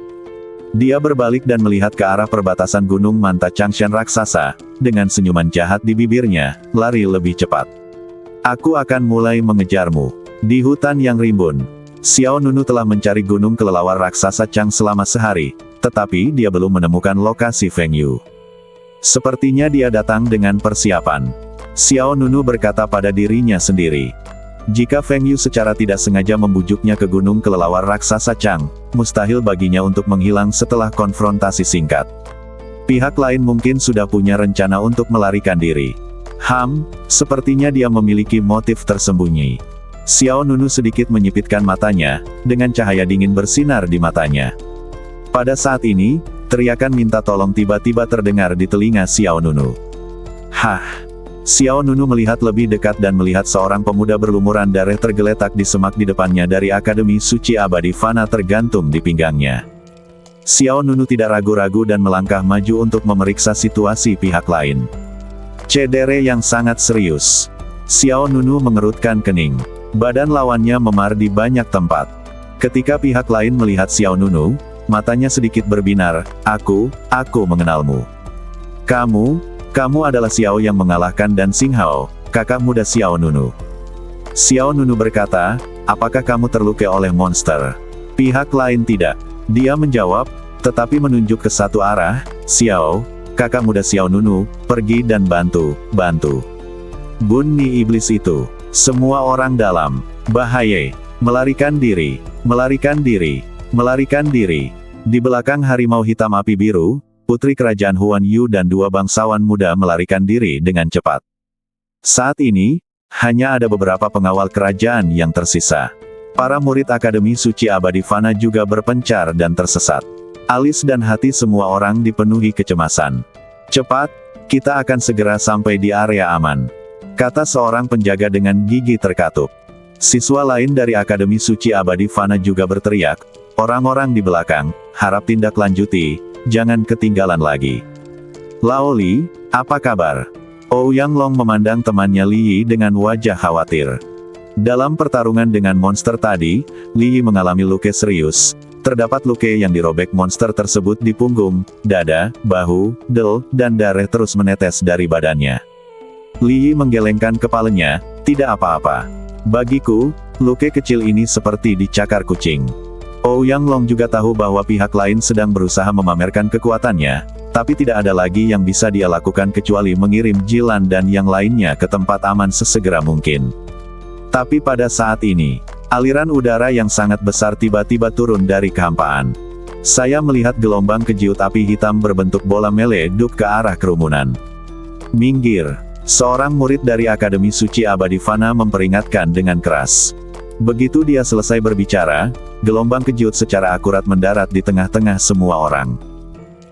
Dia berbalik dan melihat ke arah perbatasan gunung Manta Changshan raksasa, dengan senyuman jahat di bibirnya, lari lebih cepat. Aku akan mulai mengejarmu. Di hutan yang rimbun, Xiao Nunu telah mencari gunung kelelawar raksasa Chang selama sehari, tetapi dia belum menemukan lokasi Feng Yu. Sepertinya dia datang dengan persiapan. Xiao Nunu berkata pada dirinya sendiri. Jika Feng Yu secara tidak sengaja membujuknya ke gunung kelelawar raksasa Chang, mustahil baginya untuk menghilang setelah konfrontasi singkat. Pihak lain mungkin sudah punya rencana untuk melarikan diri. Sepertinya dia memiliki motif tersembunyi. Xiao Nunu sedikit menyipitkan matanya, dengan cahaya dingin bersinar di matanya. Pada saat ini, teriakan minta tolong tiba-tiba terdengar di telinga Xiao Nunu. Xiao Nunu melihat lebih dekat dan melihat seorang pemuda berlumuran darah tergeletak di semak di depannya dari Akademi Suci Abadi Fana tergantung di pinggangnya. Xiao Nunu tidak ragu-ragu dan melangkah maju untuk memeriksa situasi pihak lain. Cedera yang sangat serius. Xiao Nunu mengerutkan kening. Badan lawannya memar di banyak tempat. Ketika pihak lain melihat Xiao Nunu, matanya sedikit berbinar. Aku mengenalmu. Kamu adalah Xiao yang mengalahkan Dan Xinghao, kakak muda Xiao Nunu. Xiao Nunu berkata, apakah kamu terluka oleh monster? Pihak lain tidak. Dia menjawab, tetapi menunjuk ke satu arah, Xiao, kakak muda Xiao Nunu, pergi dan bantu. Bunuh iblis itu. Semua orang dalam bahaya. Melarikan diri. Di belakang harimau hitam api biru, putri kerajaan Huanyu dan dua bangsawan muda melarikan diri dengan cepat. Saat ini, hanya ada beberapa pengawal kerajaan yang tersisa. Para murid Akademi Suci Abadi Fana juga berpencar dan tersesat. Alis dan hati semua orang dipenuhi kecemasan. Cepat, kita akan segera sampai di area aman, kata seorang penjaga dengan gigi terkatup. Siswa lain dari Akademi Suci Abadi Fana juga berteriak, orang-orang di belakang, harap tindak lanjuti, jangan ketinggalan lagi. Lao Li, apa kabar? Ouyang Long memandang temannya Li Yi dengan wajah khawatir. Dalam pertarungan dengan monster tadi, Li Yi mengalami luka serius. Terdapat luka yang dirobek monster tersebut di punggung, dada, bahu, del, dan darah terus menetes dari badannya. Li Yi menggelengkan kepalanya, tidak apa-apa. Bagiku, luke kecil ini seperti dicakar kucing. Ouyang Long juga tahu bahwa pihak lain sedang berusaha memamerkan kekuatannya, tapi tidak ada lagi yang bisa dia lakukan kecuali mengirim Jilan dan yang lainnya ke tempat aman sesegera mungkin. Tapi pada saat ini, aliran udara yang sangat besar tiba-tiba turun dari kehampaan. Saya melihat gelombang kejiut api hitam berbentuk bola meleduk ke arah kerumunan. "Minggir!" Seorang murid dari Akademi Suci Abadi Fana memperingatkan dengan keras. Begitu dia selesai berbicara, gelombang kejiut secara akurat mendarat di tengah-tengah semua orang.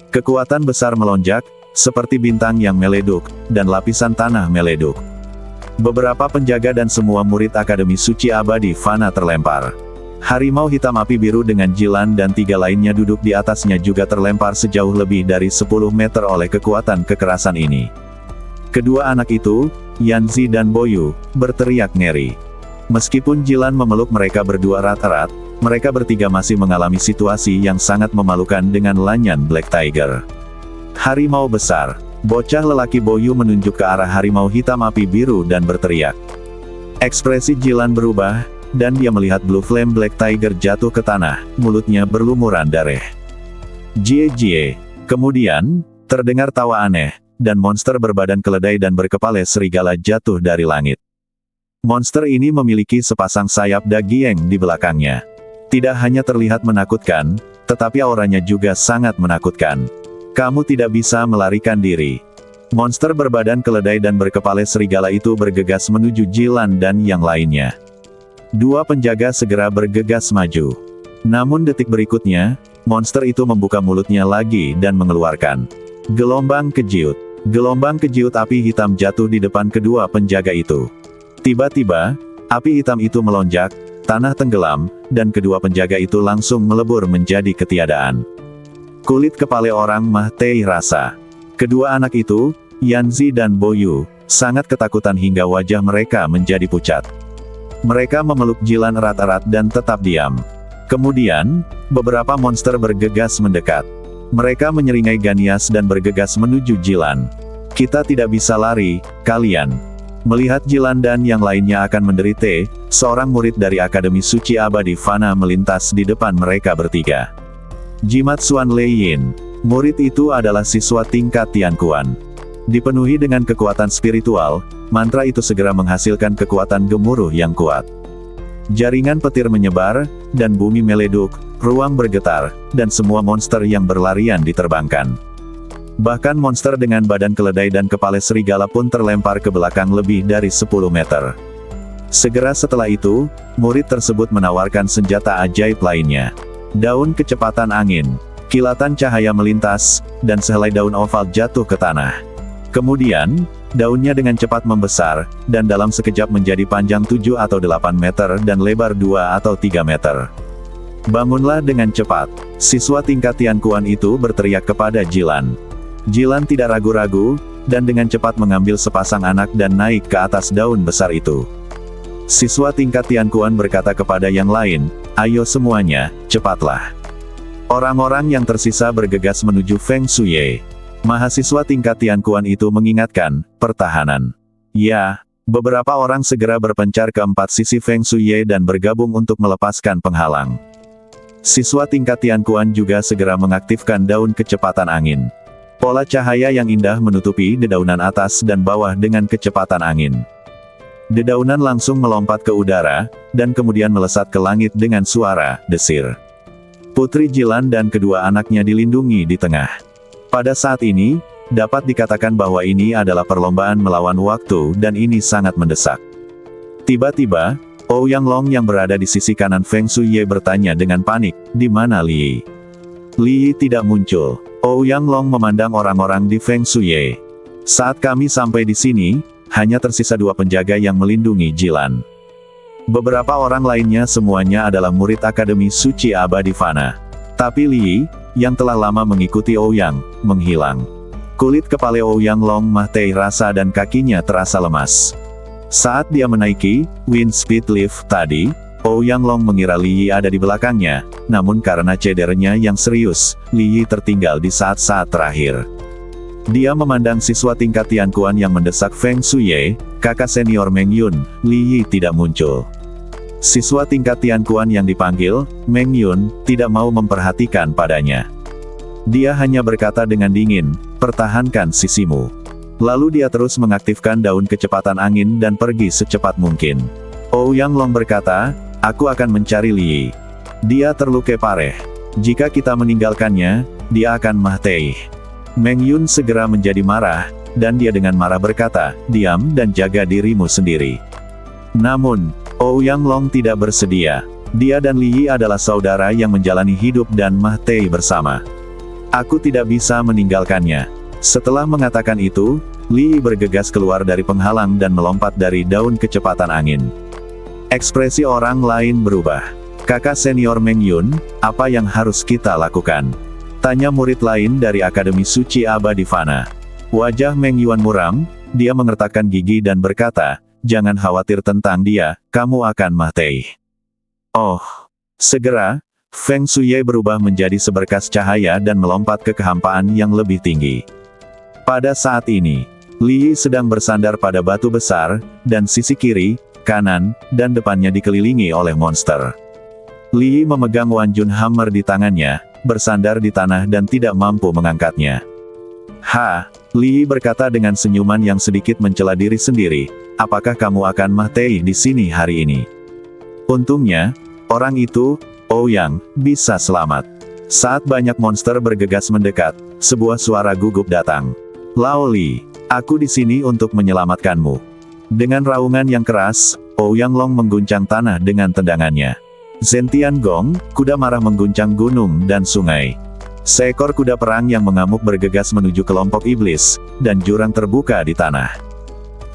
Kekuatan besar melonjak, seperti bintang yang meleduk, dan lapisan tanah meleduk. Beberapa penjaga dan semua murid Akademi Suci Abadi Fana terlempar. Harimau hitam api biru dengan Jilan dan 3 lainnya duduk di atasnya juga terlempar sejauh lebih dari 10 meter oleh kekuatan kekerasan ini. Kedua anak itu, Yanzi dan Boyu, berteriak ngeri. Meskipun Jilan memeluk mereka berdua erat-erat, mereka bertiga masih mengalami situasi yang sangat memalukan dengan Lanyan Black Tiger. Harimau besar. Bocah lelaki Boyu menunjuk ke arah harimau hitam api biru dan berteriak. Ekspresi Jilan berubah, dan dia melihat Blue Flame Black Tiger jatuh ke tanah, mulutnya berlumuran darah. Jie. Kemudian, terdengar tawa aneh, dan monster berbadan keledai dan berkepala serigala jatuh dari langit. Monster ini memiliki sepasang sayap dagieng di belakangnya. Tidak hanya terlihat menakutkan, tetapi auranya juga sangat menakutkan. Kamu tidak bisa melarikan diri. Monster berbadan keledai dan berkepala serigala itu bergegas menuju Jilan dan yang lainnya. 2 penjaga segera bergegas maju. Namun detik berikutnya, monster itu membuka mulutnya lagi dan mengeluarkan gelombang kejiut. Gelombang kejiut api hitam jatuh di depan kedua penjaga itu. Tiba-tiba, api hitam itu melonjak, tanah tenggelam, dan kedua penjaga itu langsung melebur menjadi ketiadaan. Kulit kepala orang mah teh rasa. Kedua anak itu, Yanzi dan Boyu, sangat ketakutan hingga wajah mereka menjadi pucat. Mereka memeluk Jilan erat-erat dan tetap diam. Kemudian, beberapa monster bergegas mendekat. Mereka menyeringai Ganias dan bergegas menuju Jilan. Kita tidak bisa lari, kalian. Melihat Jilan dan yang lainnya akan menderita, seorang murid dari Akademi Suci Abadi Fana melintas di depan mereka bertiga. Jimat Xuan Lei Yin. Murid itu adalah siswa tingkat Tianquan. Dipenuhi dengan kekuatan spiritual, mantra itu segera menghasilkan kekuatan gemuruh yang kuat. Jaringan petir menyebar, dan bumi meleduk, ruang bergetar, dan semua monster yang berlarian diterbangkan. Bahkan monster dengan badan keledai dan kepala serigala pun terlempar ke belakang lebih dari 10 meter. Segera setelah itu, murid tersebut menawarkan senjata ajaib lainnya. Daun kecepatan angin, kilatan cahaya melintas, dan sehelai daun oval jatuh ke tanah. Kemudian, daunnya dengan cepat membesar, dan dalam sekejap menjadi panjang 7 atau 8 meter dan lebar 2 atau 3 meter. Bangunlah dengan cepat. Siswa tingkat Tianquan itu berteriak kepada Jilan. Jilan tidak ragu-ragu, dan dengan cepat mengambil sepasang anak dan naik ke atas daun besar itu. Siswa tingkat Tianquan berkata kepada yang lain, ayo semuanya, cepatlah. Orang-orang yang tersisa bergegas menuju Feng Shuye. Mahasiswa tingkat Tianquan itu mengingatkan, pertahanan. Ya, beberapa orang segera berpencar ke 4 sisi Feng Shuye dan bergabung untuk melepaskan penghalang. Siswa tingkat Tianquan juga segera mengaktifkan daun kecepatan angin. Pola cahaya yang indah menutupi dedaunan atas dan bawah dengan kecepatan angin. Dedaunan langsung melompat ke udara, dan kemudian melesat ke langit dengan suara desir. Putri Jilan dan kedua anaknya dilindungi di tengah. Pada saat ini, dapat dikatakan bahwa ini adalah perlombaan melawan waktu dan ini sangat mendesak. Tiba-tiba, Ouyang Long yang berada di sisi kanan Feng Shuye bertanya dengan panik, di mana Li? Li tidak muncul. Ouyang Long memandang orang-orang di Feng Shuye. Saat kami sampai di sini, hanya tersisa 2 penjaga yang melindungi Jilan. Beberapa orang lainnya semuanya adalah murid Akademi Suci Abadi Fana. Tapi Li, yang telah lama mengikuti Ouyang, menghilang. Kulit kepala Ouyang Long mah teh rasa dan kakinya terasa lemas. Saat dia menaiki Wind Speed Lift tadi, Ouyang Long mengira Li Yi ada di belakangnya, namun karena cedernya yang serius, Li Yi tertinggal di saat-saat terakhir. Dia memandang siswa tingkat Tianquan yang mendesak Feng Shuye, kakak senior Meng Yun, Li Yi tidak muncul. Siswa tingkat Tian Kuan yang dipanggil, Meng Yun, tidak mau memperhatikan padanya. Dia hanya berkata dengan dingin, pertahankan sisimu. Lalu dia terus mengaktifkan daun kecepatan angin dan pergi secepat mungkin. Ouyang Long berkata, aku akan mencari Li Yi. Dia terluka parah. Jika kita meninggalkannya, dia akan mati. Meng Yun segera menjadi marah, dan dia dengan marah berkata, diam dan jaga dirimu sendiri. Namun, Ouyang Long tidak bersedia. Dia dan Li Yi adalah saudara yang menjalani hidup dan mati bersama. Aku tidak bisa meninggalkannya. Setelah mengatakan itu, Li Yi bergegas keluar dari penghalang dan melompat dari daun kecepatan angin. Ekspresi orang lain berubah. Kakak senior Meng Yun, apa yang harus kita lakukan? Tanya murid lain dari Akademi Suci Abadi Fana. Wajah Meng Yuan muram, dia mengertakkan gigi dan berkata, jangan khawatir tentang dia, kamu akan mati. Oh! Segera, Feng Shuye berubah menjadi seberkas cahaya dan melompat ke kehampaan yang lebih tinggi. Pada saat ini, Li Yi sedang bersandar pada batu besar, dan sisi kiri, kanan, dan depannya dikelilingi oleh monster. Li Yi memegang Wanjun Hammer di tangannya, bersandar di tanah dan tidak mampu mengangkatnya. Li Yi berkata dengan senyuman yang sedikit mencela diri sendiri, apakah kamu akan mati di sini hari ini? Untungnya, orang itu, Ouyang, bisa selamat. Saat banyak monster bergegas mendekat, sebuah suara gugup datang. Lao Li, aku di sini untuk menyelamatkanmu. Dengan raungan yang keras, Ouyang Long mengguncang tanah dengan tendangannya. Zentian Gong, kuda marah mengguncang gunung dan sungai. Seekor kuda perang yang mengamuk bergegas menuju kelompok iblis, dan jurang terbuka di tanah.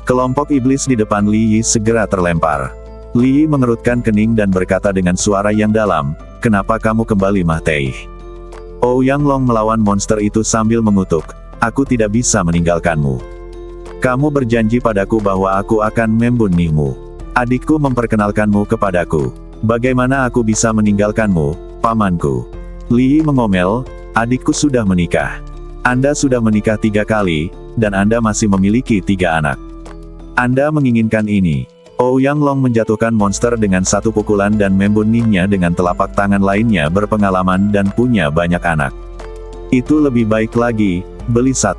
Kelompok iblis di depan Li Yi segera terlempar. Li Yi mengerutkan kening dan berkata dengan suara yang dalam, kenapa kamu kembali mati? Ouyang Long melawan monster itu sambil mengutuk, aku tidak bisa meninggalkanmu. Kamu berjanji padaku bahwa aku akan membunuhmu. Adikku memperkenalkanmu kepadaku. Bagaimana aku bisa meninggalkanmu, pamanku? Li Yi mengomel, adikku sudah menikah. Anda sudah menikah 3 kali, dan Anda masih memiliki 3 anak. Anda menginginkan ini. Ouyang Long menjatuhkan monster dengan satu pukulan dan membunuhnya dengan telapak tangan lainnya berpengalaman dan punya banyak anak. Itu lebih baik lagi, beli 1.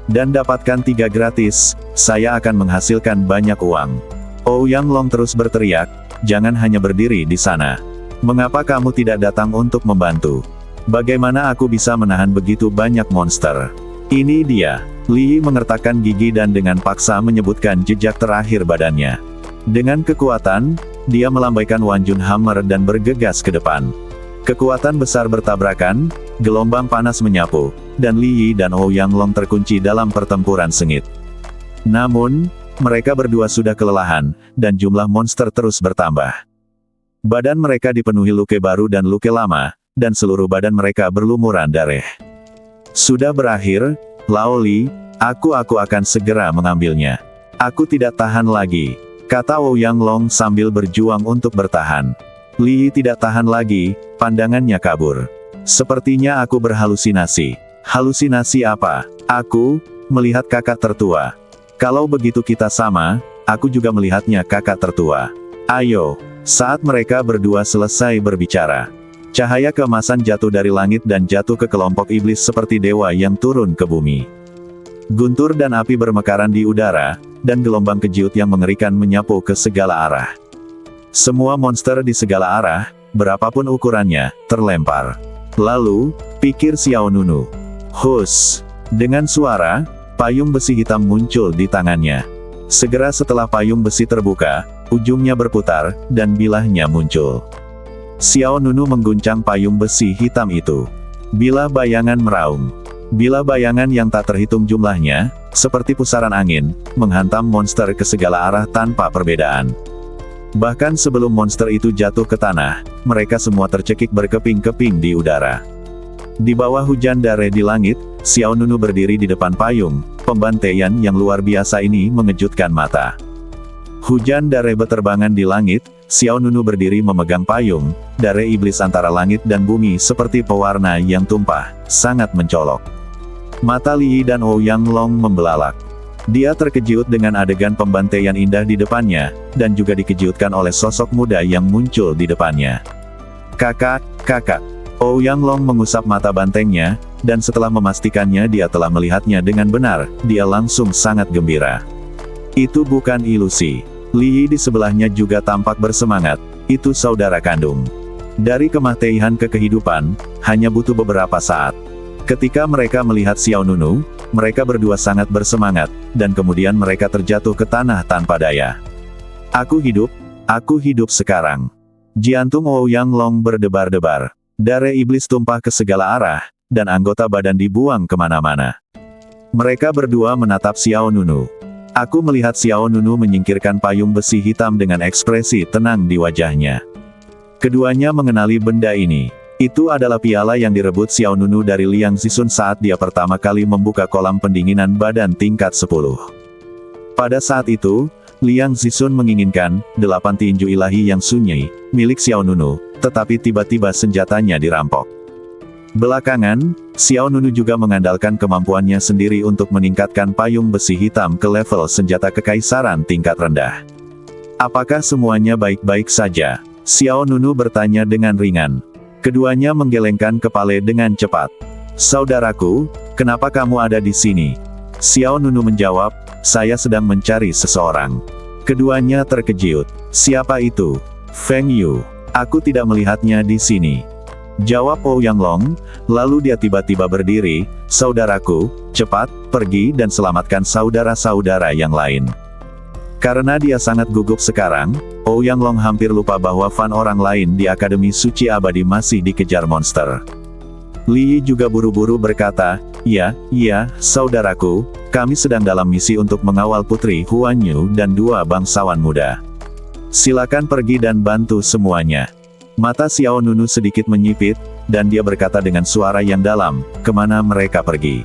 Dan dapatkan 3 gratis, saya akan menghasilkan banyak uang. Ouyang Long terus berteriak, jangan hanya berdiri di sana. Mengapa kamu tidak datang untuk membantu? Bagaimana aku bisa menahan begitu banyak monster? Ini dia. Li Yi mengertakkan gigi dan dengan paksa menyebutkan jejak terakhir badannya. Dengan kekuatan, dia melambaikan Wanjun Hammer dan bergegas ke depan. Kekuatan besar bertabrakan, gelombang panas menyapu, dan Li Yi dan Ouyang Long terkunci dalam pertempuran sengit. Namun, mereka berdua sudah kelelahan, dan jumlah monster terus bertambah. Badan mereka dipenuhi luka baru dan luka lama, dan seluruh badan mereka berlumuran darah. Sudah berakhir, Lao Li, aku akan segera mengambilnya. Aku tidak tahan lagi, kata Ouyang Long sambil berjuang untuk bertahan. Li Yi tidak tahan lagi, pandangannya kabur. Sepertinya aku berhalusinasi. Halusinasi apa? Aku melihat kakak tertua. Kalau begitu kita sama, aku juga melihatnya kakak tertua. Ayo. Saat mereka berdua selesai berbicara, cahaya keemasan jatuh dari langit dan jatuh ke kelompok iblis seperti dewa yang turun ke bumi. Guntur dan api bermekaran di udara, dan gelombang kejiut yang mengerikan menyapu ke segala arah. Semua monster di segala arah, berapapun ukurannya, terlempar. Lalu, pikir Xiao Nunu. Hus! Dengan suara, payung besi hitam muncul di tangannya. Segera setelah payung besi terbuka, ujungnya berputar, dan bilahnya muncul. Xiao Nunu mengguncang payung besi hitam itu. Bilah bayangan meraung. Bilah bayangan yang tak terhitung jumlahnya, seperti pusaran angin, menghantam monster ke segala arah tanpa perbedaan. Bahkan sebelum monster itu jatuh ke tanah, mereka semua tercekik berkeping-keping di udara. Di bawah hujan darah di langit, Xiao Nunu berdiri di depan payung. Pembantaian yang luar biasa ini mengejutkan mata. Hujan darah beterbangan di langit, Xiao Nunu berdiri memegang payung, darah iblis antara langit dan bumi seperti pewarna yang tumpah, sangat mencolok. Mata Li Yi dan Ouyang Long membelalak. Dia terkejut dengan adegan pembantaian indah di depannya, dan juga dikejutkan oleh sosok muda yang muncul di depannya. Kakak, kakak. Ouyang Long mengusap mata bantengnya, dan setelah memastikannya dia telah melihatnya dengan benar, dia langsung sangat gembira. Itu bukan ilusi. Li Yi di sebelahnya juga tampak bersemangat, itu saudara kandung. Dari kematian ke kehidupan, hanya butuh beberapa saat. Ketika mereka melihat Xiao Nunu, mereka berdua sangat bersemangat, dan kemudian mereka terjatuh ke tanah tanpa daya. Aku hidup sekarang. Jantung Ouyang Long berdebar-debar. Darah iblis tumpah ke segala arah, dan anggota badan dibuang kemana-mana. Mereka berdua menatap Xiao Nunu. Aku melihat Xiao Nunu menyingkirkan payung besi hitam dengan ekspresi tenang di wajahnya. Keduanya mengenali benda ini. Itu adalah piala yang direbut Xiao Nunu dari Liang Zixun saat dia pertama kali membuka kolam pendinginan badan tingkat 10. Pada saat itu, Liang Zixun menginginkan 8 tinju ilahi yang sunyi, milik Xiao Nunu, tetapi tiba-tiba senjatanya dirampok. Belakangan, Xiao Nunu juga mengandalkan kemampuannya sendiri untuk meningkatkan payung besi hitam ke level senjata kekaisaran tingkat rendah. Apakah semuanya baik-baik saja? Xiao Nunu bertanya dengan ringan. Keduanya menggelengkan kepala dengan cepat. Saudaraku, kenapa kamu ada di sini? Xiao Nunu menjawab, saya sedang mencari seseorang. Keduanya terkejut. Siapa itu? Feng Yu. Aku tidak melihatnya di sini. Jawab Ouyang Long, lalu dia tiba-tiba berdiri, saudaraku, cepat, pergi dan selamatkan saudara-saudara yang lain. Karena dia sangat gugup sekarang, Ouyang Long hampir lupa bahwa fan orang lain di Akademi Suci Abadi masih dikejar monster. Li Yi juga buru-buru berkata, ya, saudaraku, kami sedang dalam misi untuk mengawal Putri Huan Yu dan 2 bangsawan muda. Silakan pergi dan bantu semuanya. Mata Xiao Nunu sedikit menyipit, dan dia berkata dengan suara yang dalam, kemana mereka pergi?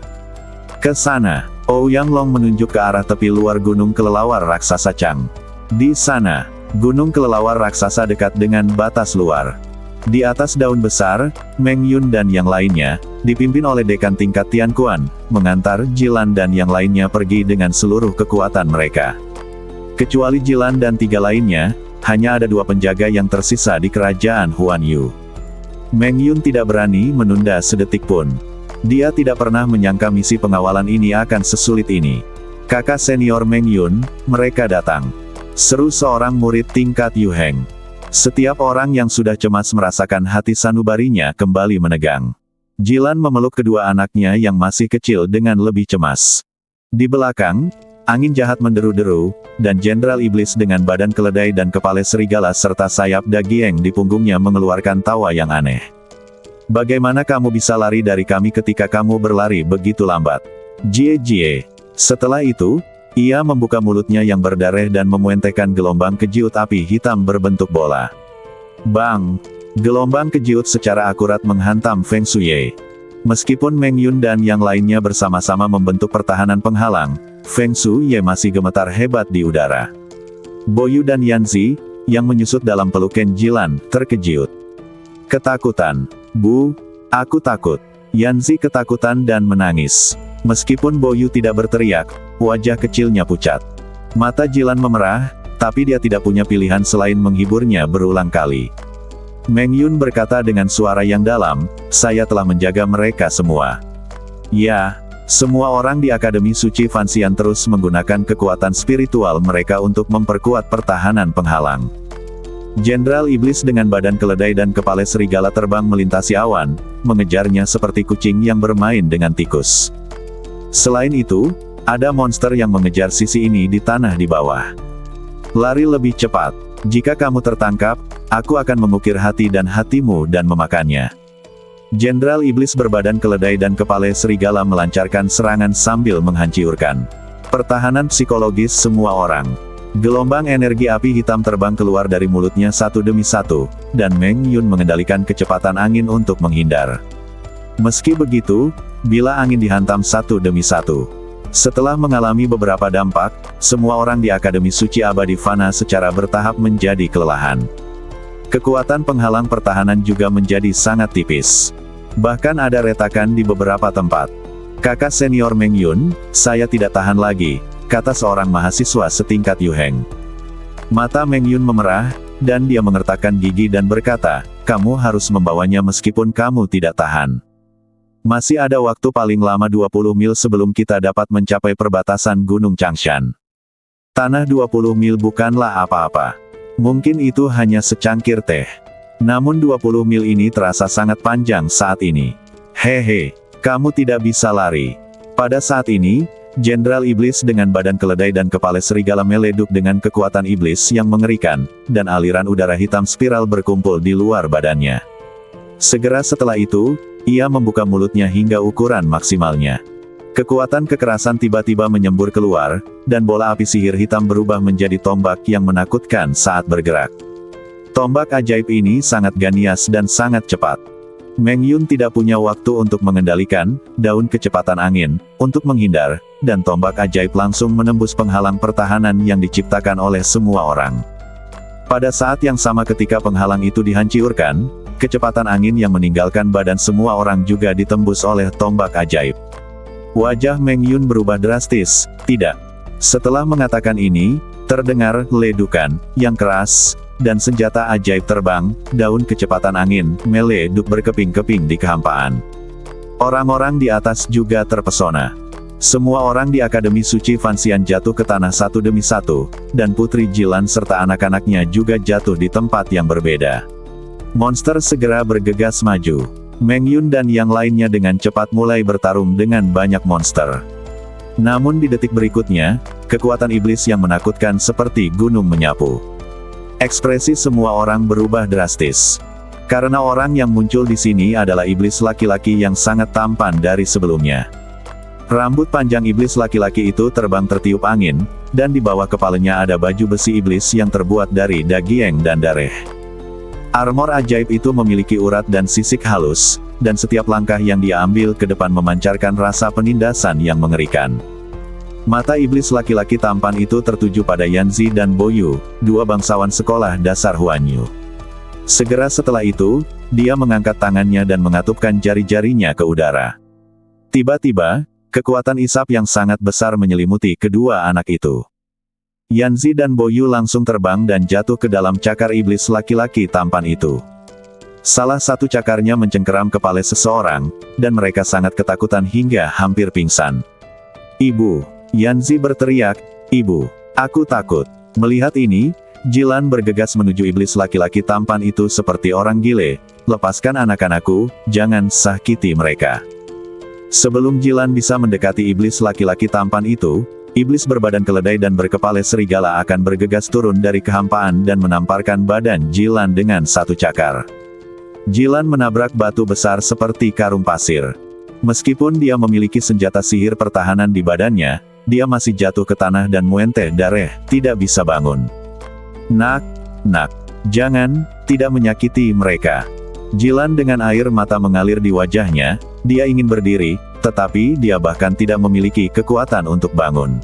Ke sana. Ouyang Long menunjuk ke arah tepi luar gunung kelelawar raksasa Chang. Di sana, gunung kelelawar raksasa dekat dengan batas luar. Di atas daun besar, Meng Yun dan yang lainnya, dipimpin oleh dekan tingkat Tian Kuan, mengantar Jilan dan yang lainnya pergi dengan seluruh kekuatan mereka. Kecuali Jilan dan 3 lainnya, hanya ada 2 penjaga yang tersisa di kerajaan Huan Yu. Meng Yun tidak berani menunda sedetik pun. Dia tidak pernah menyangka misi pengawalan ini akan sesulit ini. Kakak senior Meng Yun, mereka datang. Seru seorang murid tingkat Yu Heng. Setiap orang yang sudah cemas merasakan hati sanubarinya kembali menegang. Jilan memeluk kedua anaknya yang masih kecil dengan lebih cemas. Di belakang, angin jahat menderu-deru, dan Jenderal Iblis dengan badan keledai dan kepala serigala serta sayap dagieng di punggungnya mengeluarkan tawa yang aneh. Bagaimana kamu bisa lari dari kami ketika kamu berlari begitu lambat? Jie. Setelah itu, ia membuka mulutnya yang berdarah dan memuentekkan gelombang kejiut api hitam berbentuk bola. Bang! Gelombang kejiut secara akurat menghantam Feng Shuye. Meskipun Meng Yun dan yang lainnya bersama-sama membentuk pertahanan penghalang, Feng Shuye masih gemetar hebat di udara. Boyu dan Yanzi, yang menyusut dalam pelukan Jilan, terkejut. Ketakutan. Bu, aku takut. Yanzi ketakutan dan menangis. Meskipun Boyu tidak berteriak, wajah kecilnya pucat. Mata Jilan memerah, tapi dia tidak punya pilihan selain menghiburnya berulang kali. Meng Yun berkata dengan suara yang dalam, saya telah menjaga mereka semua. Ya, semua orang di Akademi Suci Fanxian terus menggunakan kekuatan spiritual mereka untuk memperkuat pertahanan penghalang. Jenderal Iblis dengan badan keledai dan kepala serigala terbang melintasi awan, mengejarnya seperti kucing yang bermain dengan tikus. Selain itu, ada monster yang mengejar sisi ini di tanah di bawah. Lari lebih cepat. Jika kamu tertangkap, aku akan mengukir hati dan hatimu dan memakannya. Jenderal Iblis berbadan keledai dan kepala serigala melancarkan serangan sambil menghancurkan pertahanan psikologis semua orang. Gelombang energi api hitam terbang keluar dari mulutnya satu demi satu, dan Meng Yun mengendalikan kecepatan angin untuk menghindar. Meski begitu, bila angin dihantam satu demi satu. Setelah mengalami beberapa dampak, semua orang di Akademi Suci Abadi Fana secara bertahap menjadi kelelahan. Kekuatan penghalang pertahanan juga menjadi sangat tipis. Bahkan ada retakan di beberapa tempat. Kakak senior Meng Yun, saya tidak tahan lagi. kata seorang mahasiswa setingkat Yu Heng. Mata Meng Yun memerah, dan dia mengertakkan gigi dan berkata, kamu harus membawanya meskipun kamu tidak tahan. Masih ada waktu paling lama 20 mil sebelum kita dapat mencapai perbatasan Gunung Changshan. Tanah 20 mil bukanlah apa-apa. Mungkin itu hanya secangkir teh. Namun 20 mil ini terasa sangat panjang saat ini. Hehe, kamu tidak bisa lari. Pada saat ini, Jenderal Iblis dengan badan keledai dan kepala serigala meleduk dengan kekuatan iblis yang mengerikan, dan aliran udara hitam spiral berkumpul di luar badannya. Segera setelah itu, ia membuka mulutnya hingga ukuran maksimalnya. Kekuatan kekerasan tiba-tiba menyembur keluar, dan bola api sihir hitam berubah menjadi tombak yang menakutkan saat bergerak. Tombak ajaib ini sangat ganias dan sangat cepat. Meng Yun tidak punya waktu untuk mengendalikan daun kecepatan angin, untuk menghindar, dan tombak ajaib langsung menembus penghalang pertahanan yang diciptakan oleh semua orang. Pada saat yang sama ketika penghalang itu dihancurkan, kecepatan angin yang meninggalkan badan semua orang juga ditembus oleh tombak ajaib. Wajah Meng Yun berubah drastis, tidak. Setelah mengatakan ini, terdengar ledukan yang keras, dan senjata ajaib terbang, daun kecepatan angin, meleduk berkeping-keping di kehampaan. Orang-orang di atas juga terpesona. Semua orang di Akademi Suci Fanxian jatuh ke tanah satu demi satu, dan Putri Jilan serta anak-anaknya juga jatuh di tempat yang berbeda. Monster segera bergegas maju. Meng Yun dan yang lainnya dengan cepat mulai bertarung dengan banyak monster. Namun di detik berikutnya, kekuatan iblis yang menakutkan seperti gunung menyapu. Ekspresi semua orang berubah drastis. Karena orang yang muncul di sini adalah iblis laki-laki yang sangat tampan dari sebelumnya. Rambut panjang iblis laki-laki itu terbang tertiup angin, dan di bawah kepalanya ada baju besi iblis yang terbuat dari daging dan darah. Armor ajaib itu memiliki urat dan sisik halus, dan setiap langkah yang dia ambil ke depan memancarkan rasa penindasan yang mengerikan. Mata iblis laki-laki tampan itu tertuju pada Yanzi dan Boyu, dua bangsawan sekolah dasar Huanyu. Segera setelah itu, dia mengangkat tangannya dan mengatupkan jari-jarinya ke udara. Tiba-tiba, kekuatan isap yang sangat besar menyelimuti kedua anak itu. Yanzi dan Boyu langsung terbang dan jatuh ke dalam cakar iblis laki-laki tampan itu. Salah satu cakarnya mencengkeram kepala seseorang, dan mereka sangat ketakutan hingga hampir pingsan. Ibu, Yanzi berteriak, Ibu, aku takut. Melihat ini, Jilan bergegas menuju iblis laki-laki tampan itu seperti orang gile. Lepaskan anak-anakku, jangan sakiti mereka. Sebelum Jilan bisa mendekati iblis laki-laki tampan itu, iblis berbadan keledai dan berkepala serigala akan bergegas turun dari kehampaan dan menamparkan badan Jilan dengan satu cakar. Jilan menabrak batu besar seperti karung pasir. Meskipun dia memiliki senjata sihir pertahanan di badannya, dia masih jatuh ke tanah dan muenteh darah, tidak bisa bangun. Nak, jangan, tidak menyakiti mereka. Jilan dengan air mata mengalir di wajahnya, dia ingin berdiri, tetapi dia bahkan tidak memiliki kekuatan untuk bangun.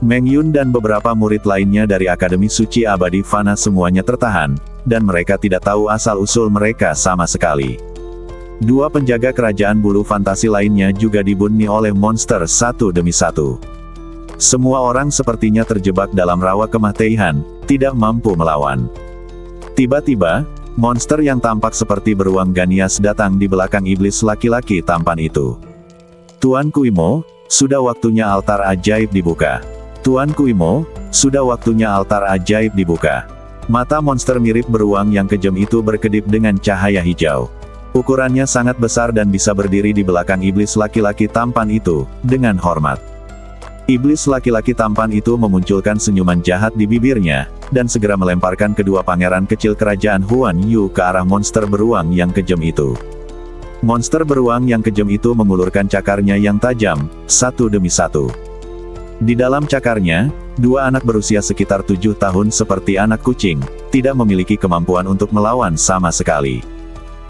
Meng Yun dan beberapa murid lainnya dari Akademi Suci Abadi Fana semuanya tertahan, dan mereka tidak tahu asal-usul mereka sama sekali. Dua penjaga kerajaan bulu fantasi lainnya juga dibunuh oleh monster satu demi satu. Semua orang sepertinya terjebak dalam rawa kematian, tidak mampu melawan. Tiba-tiba, monster yang tampak seperti beruang ganias datang di belakang iblis laki-laki tampan itu. Tuanku Imo, sudah waktunya altar ajaib dibuka. Tuanku Imo, sudah waktunya altar ajaib dibuka. Mata monster mirip beruang yang kejam itu berkedip dengan cahaya hijau. Ukurannya sangat besar dan bisa berdiri di belakang iblis laki-laki tampan itu, dengan hormat. Iblis laki-laki tampan itu memunculkan senyuman jahat di bibirnya, dan segera melemparkan kedua pangeran kecil kerajaan Huan Yu ke arah monster beruang yang kejam itu. Monster beruang yang kejam itu mengulurkan cakarnya yang tajam, satu demi satu. Di dalam cakarnya, dua anak berusia sekitar 7 tahun seperti anak kucing, tidak memiliki kemampuan untuk melawan sama sekali.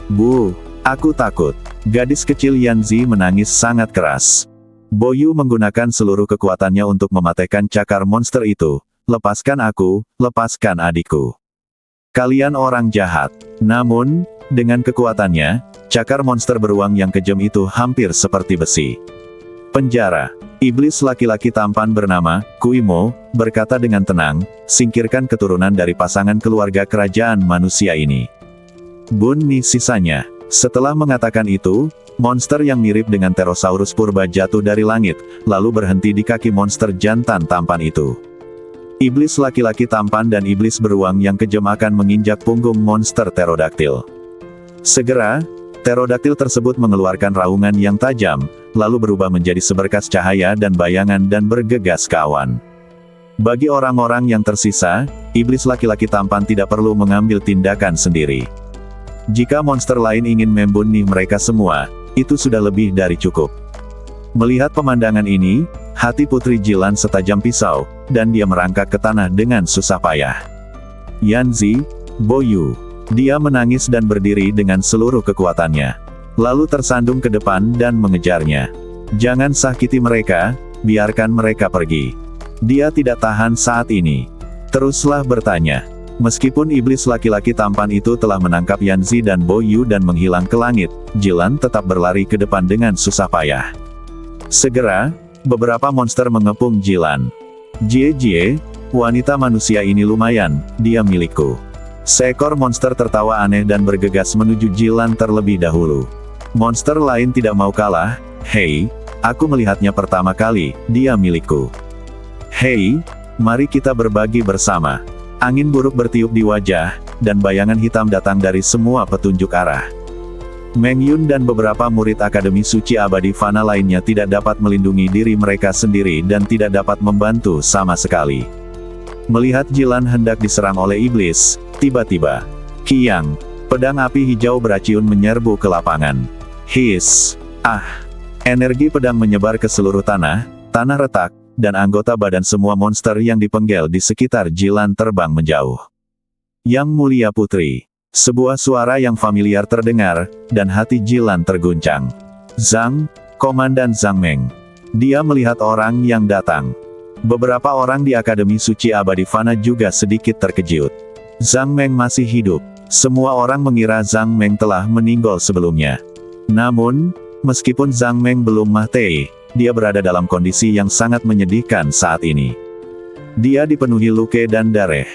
Bu, aku takut. Gadis kecil Yanzi menangis sangat keras. Boyu menggunakan seluruh kekuatannya untuk mematahkan cakar monster itu. Lepaskan aku, lepaskan adikku. Kalian orang jahat. Namun, dengan kekuatannya, cakar monster beruang yang kejam itu hampir seperti besi. Penjara. Iblis laki-laki tampan bernama Kuimo berkata dengan tenang, singkirkan keturunan dari pasangan keluarga kerajaan manusia ini. Bunyi sisanya. Setelah mengatakan itu, monster yang mirip dengan Pterosaurus purba jatuh dari langit, lalu berhenti di kaki monster jantan tampan itu. Iblis laki-laki tampan dan iblis beruang yang kejam akan menginjak punggung monster pterodaktil. Segera, pterodaktil tersebut mengeluarkan raungan yang tajam, lalu berubah menjadi seberkas cahaya dan bayangan dan bergegas ke awan. Bagi orang-orang yang tersisa, iblis laki-laki tampan tidak perlu mengambil tindakan sendiri. Jika monster lain ingin membunuh mereka semua, itu sudah lebih dari cukup. Melihat pemandangan ini, hati Putri Jilan setajam pisau, dan dia merangkak ke tanah dengan susah payah. Yanzi, Boyu. Dia menangis dan berdiri dengan seluruh kekuatannya. Lalu tersandung ke depan dan mengejarnya. Jangan sakiti mereka, biarkan mereka pergi. Dia tidak tahan saat ini. Teruslah bertanya. Meskipun iblis laki-laki tampan itu telah menangkap Yanzi dan Boyu dan menghilang ke langit, Jilan tetap berlari ke depan dengan susah payah. Segera, beberapa monster mengepung Jilan. Jie, wanita manusia ini lumayan, dia milikku. Seekor monster tertawa aneh dan bergegas menuju Jilan terlebih dahulu. Monster lain tidak mau kalah. Hei, aku melihatnya pertama kali, dia milikku. Hei, mari kita berbagi bersama. Angin buruk bertiup di wajah, dan bayangan hitam datang dari semua petunjuk arah. Meng Yun dan beberapa murid Akademi Suci Abadi Fana lainnya tidak dapat melindungi diri mereka sendiri dan tidak dapat membantu sama sekali. Melihat Jilan hendak diserang oleh iblis, tiba-tiba, Kiang, pedang api hijau beraciun menyerbu ke lapangan. Hiss! Ah! Energi pedang menyebar ke seluruh tanah retak, dan anggota badan semua monster yang dipenggal di sekitar Jilan terbang menjauh. Yang Mulia Putri. Sebuah suara yang familiar terdengar, dan hati Jilan terguncang. Zhang, Komandan Zhang Meng. Dia melihat orang yang datang. Beberapa orang di Akademi Suci Abadi Fana juga sedikit terkejut. Zhang Meng masih hidup. Semua orang mengira Zhang Meng telah meninggal sebelumnya. Namun, meskipun Zhang Meng belum mati, dia berada dalam kondisi yang sangat menyedihkan saat ini. Dia dipenuhi luka dan darah.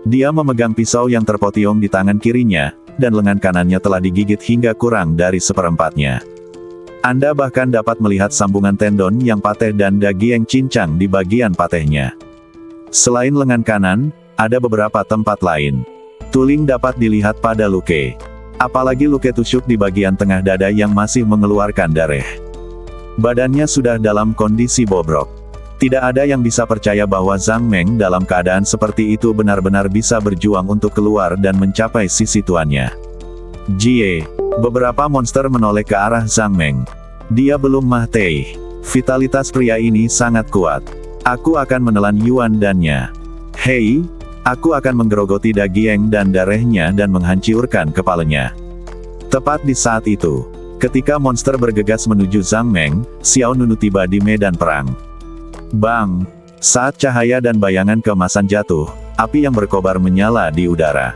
Dia memegang pisau yang terpotiong di tangan kirinya, dan lengan kanannya telah digigit hingga kurang dari seperempatnya. Anda bahkan dapat melihat sambungan tendon yang patah dan daging yang cincang di bagian patahnya. Selain lengan kanan, ada beberapa tempat lain. Tulang dapat dilihat pada luka. Apalagi luka tusuk di bagian tengah dada yang masih mengeluarkan darah. Badannya sudah dalam kondisi bobrok. Tidak ada yang bisa percaya bahwa Zhang Meng dalam keadaan seperti itu benar-benar bisa berjuang untuk keluar dan mencapai sisi tuannya. Jie, beberapa monster menoleh ke arah Zhang Meng. Dia belum mati. Vitalitas pria ini sangat kuat. Aku akan menelan Yuan dannya. Hei, aku akan menggerogoti daging dan darahnya dan menghancurkan kepalanya. Tepat di saat itu, ketika monster bergegas menuju Zhang Meng, Xiao Nunu tiba di medan perang. Bang! Saat cahaya dan bayangan keemasan jatuh, api yang berkobar menyala di udara.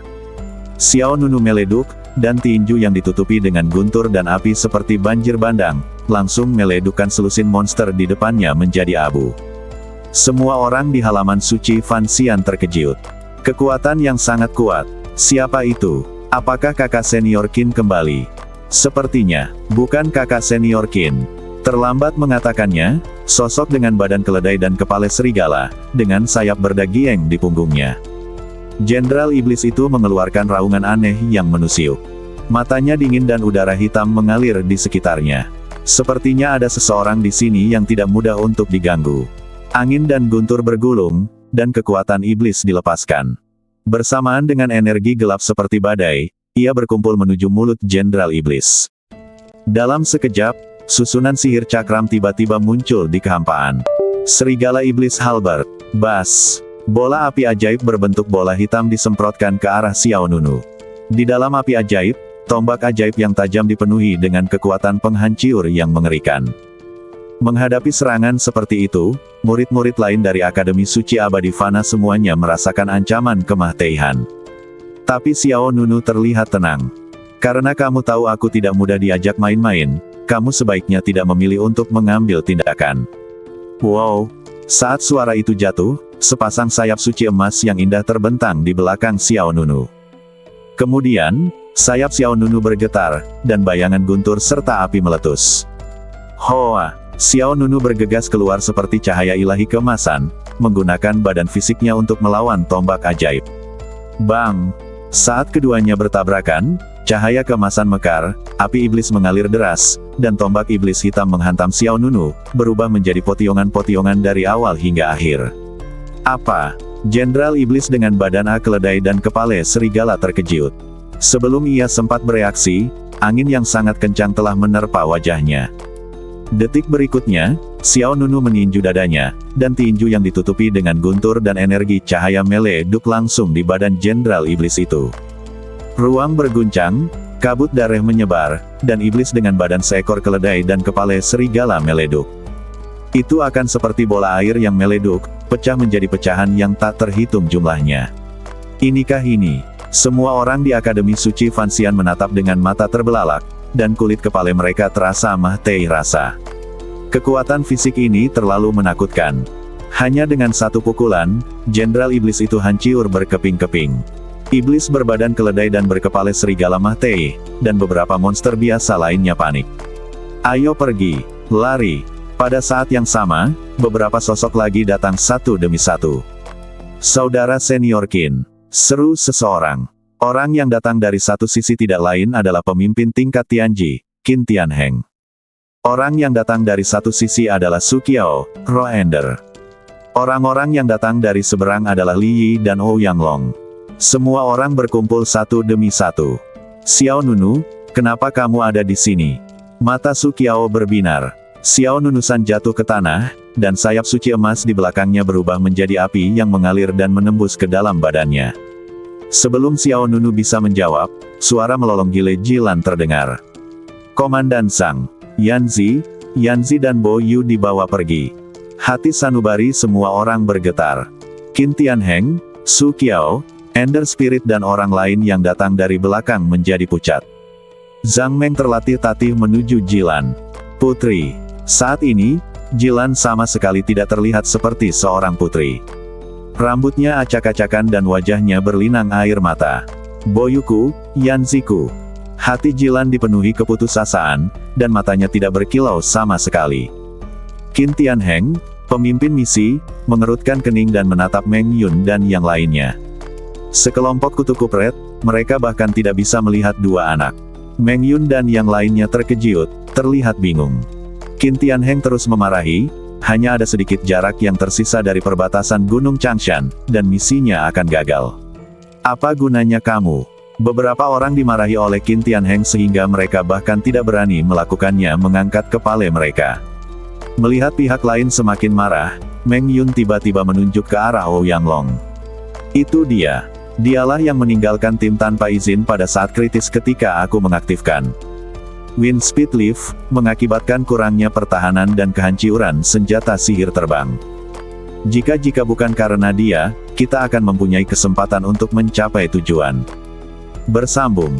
Xiao Nunu meleduk, dan tinju yang ditutupi dengan guntur dan api seperti banjir bandang, langsung meledukkan selusin monster di depannya menjadi abu. Semua orang di halaman suci Fan Xian terkejut. Kekuatan yang sangat kuat. Siapa itu? Apakah kakak senior Qin kembali? Sepertinya, bukan kakak senior Qin. Terlambat mengatakannya, sosok dengan badan keledai dan kepala serigala, dengan sayap berdaging di punggungnya. Jenderal Iblis itu mengeluarkan raungan aneh yang menusuk. Matanya dingin dan udara hitam mengalir di sekitarnya. Sepertinya ada seseorang di sini yang tidak mudah untuk diganggu. Angin dan guntur bergulung, dan kekuatan iblis dilepaskan. Bersamaan dengan energi gelap seperti badai, ia berkumpul menuju mulut Jenderal Iblis. Dalam sekejap, susunan sihir cakram tiba-tiba muncul di kehampaan. Serigala Iblis Halberd. Bas. Bola api ajaib berbentuk bola hitam disemprotkan ke arah Xiao Nunu. Di dalam api ajaib, tombak ajaib yang tajam dipenuhi dengan kekuatan penghancur yang mengerikan. Menghadapi serangan seperti itu, murid-murid lain dari Akademi Suci Abadi Fana semuanya merasakan ancaman kematian. Tapi Xiao Nunu terlihat tenang. Karena kamu tahu aku tidak mudah diajak main-main, kamu sebaiknya tidak memilih untuk mengambil tindakan. Wow! Saat suara itu jatuh, sepasang sayap suci emas yang indah terbentang di belakang Xiao Nunu. Kemudian, sayap Xiao Nunu bergetar, dan bayangan guntur serta api meletus. Hoa! Xiao Nunu bergegas keluar seperti cahaya ilahi keemasan, menggunakan badan fisiknya untuk melawan tombak ajaib. Bang! Saat keduanya bertabrakan, cahaya keemasan mekar, api iblis mengalir deras, dan tombak iblis hitam menghantam Xiao Nunu, berubah menjadi potiongan-potiongan dari awal hingga akhir. Apa? Jenderal Iblis dengan badan keledai dan kepala serigala terkejut. Sebelum ia sempat bereaksi, angin yang sangat kencang telah menerpa wajahnya. Detik berikutnya, Xiao Nunu meninju dadanya, dan tinju yang ditutupi dengan guntur dan energi cahaya meleduk langsung di badan Jenderal Iblis itu. Ruang berguncang, kabut darah menyebar, dan iblis dengan badan seekor keledai dan kepala serigala meleduk. Itu akan seperti bola air yang meleduk, pecah menjadi pecahan yang tak terhitung jumlahnya. Inikah ini? Semua orang di Akademi Suci Fanxian menatap dengan mata terbelalak, dan kulit kepala mereka terasa mati rasa. Kekuatan fisik ini terlalu menakutkan. Hanya dengan satu pukulan, Jenderal Iblis itu hancur berkeping-keping. Iblis berbadan keledai dan berkepala serigala mati, dan beberapa monster biasa lainnya panik. Ayo pergi, lari. Pada saat yang sama, beberapa sosok lagi datang satu demi satu. Saudara senior Qin, seru seseorang. Orang yang datang dari satu sisi tidak lain adalah pemimpin tingkat Tianji, Qin Tianheng. Orang yang datang dari satu sisi adalah Su Qiao, Roender. Orang-orang yang datang dari seberang adalah Li Yi dan Ouyang Long. Semua orang berkumpul satu demi satu. Xiao Nunu, kenapa kamu ada di sini? Mata Su Qiao berbinar. Xiao Nunusan jatuh ke tanah, dan sayap suci emas di belakangnya berubah menjadi api yang mengalir dan menembus ke dalam badannya. Sebelum Xiao Nunu bisa menjawab, suara melolong Gile Jilan terdengar. Komandan Zhang, Yanzi dan Bo Yu dibawa pergi. Hati sanubari semua orang bergetar. Qin Tianheng, Su Qiao, Ender Spirit dan orang lain yang datang dari belakang menjadi pucat. Zhang Meng terlatih-tatih menuju Jilan. Putri. Saat ini, Jilan sama sekali tidak terlihat seperti seorang putri. Rambutnya acak-acakan dan wajahnya berlinang air mata. Boyuku, Yanziku. Hati Jilan dipenuhi keputusasaan, dan matanya tidak berkilau sama sekali. Qin Tianheng, pemimpin misi, mengerutkan kening dan menatap Meng Yun dan yang lainnya. Sekelompok kutu kupret, mereka bahkan tidak bisa melihat dua anak. Meng Yun dan yang lainnya terkejut, terlihat bingung. Qin Tianheng terus memarahi, hanya ada sedikit jarak yang tersisa dari perbatasan Gunung Changshan, dan misinya akan gagal. Apa gunanya kamu? Beberapa orang dimarahi oleh Qin Tianheng sehingga mereka bahkan tidak berani melakukannya mengangkat kepala mereka. Melihat pihak lain semakin marah, Meng Yun tiba-tiba menunjuk ke arah Ouyang Long. Itu dia. Dialah yang meninggalkan tim tanpa izin pada saat kritis ketika aku mengaktifkan Wind Speed Leaf, mengakibatkan kurangnya pertahanan dan kehancuran senjata sihir terbang. Jika bukan karena dia, kita akan mempunyai kesempatan untuk mencapai tujuan. Bersambung.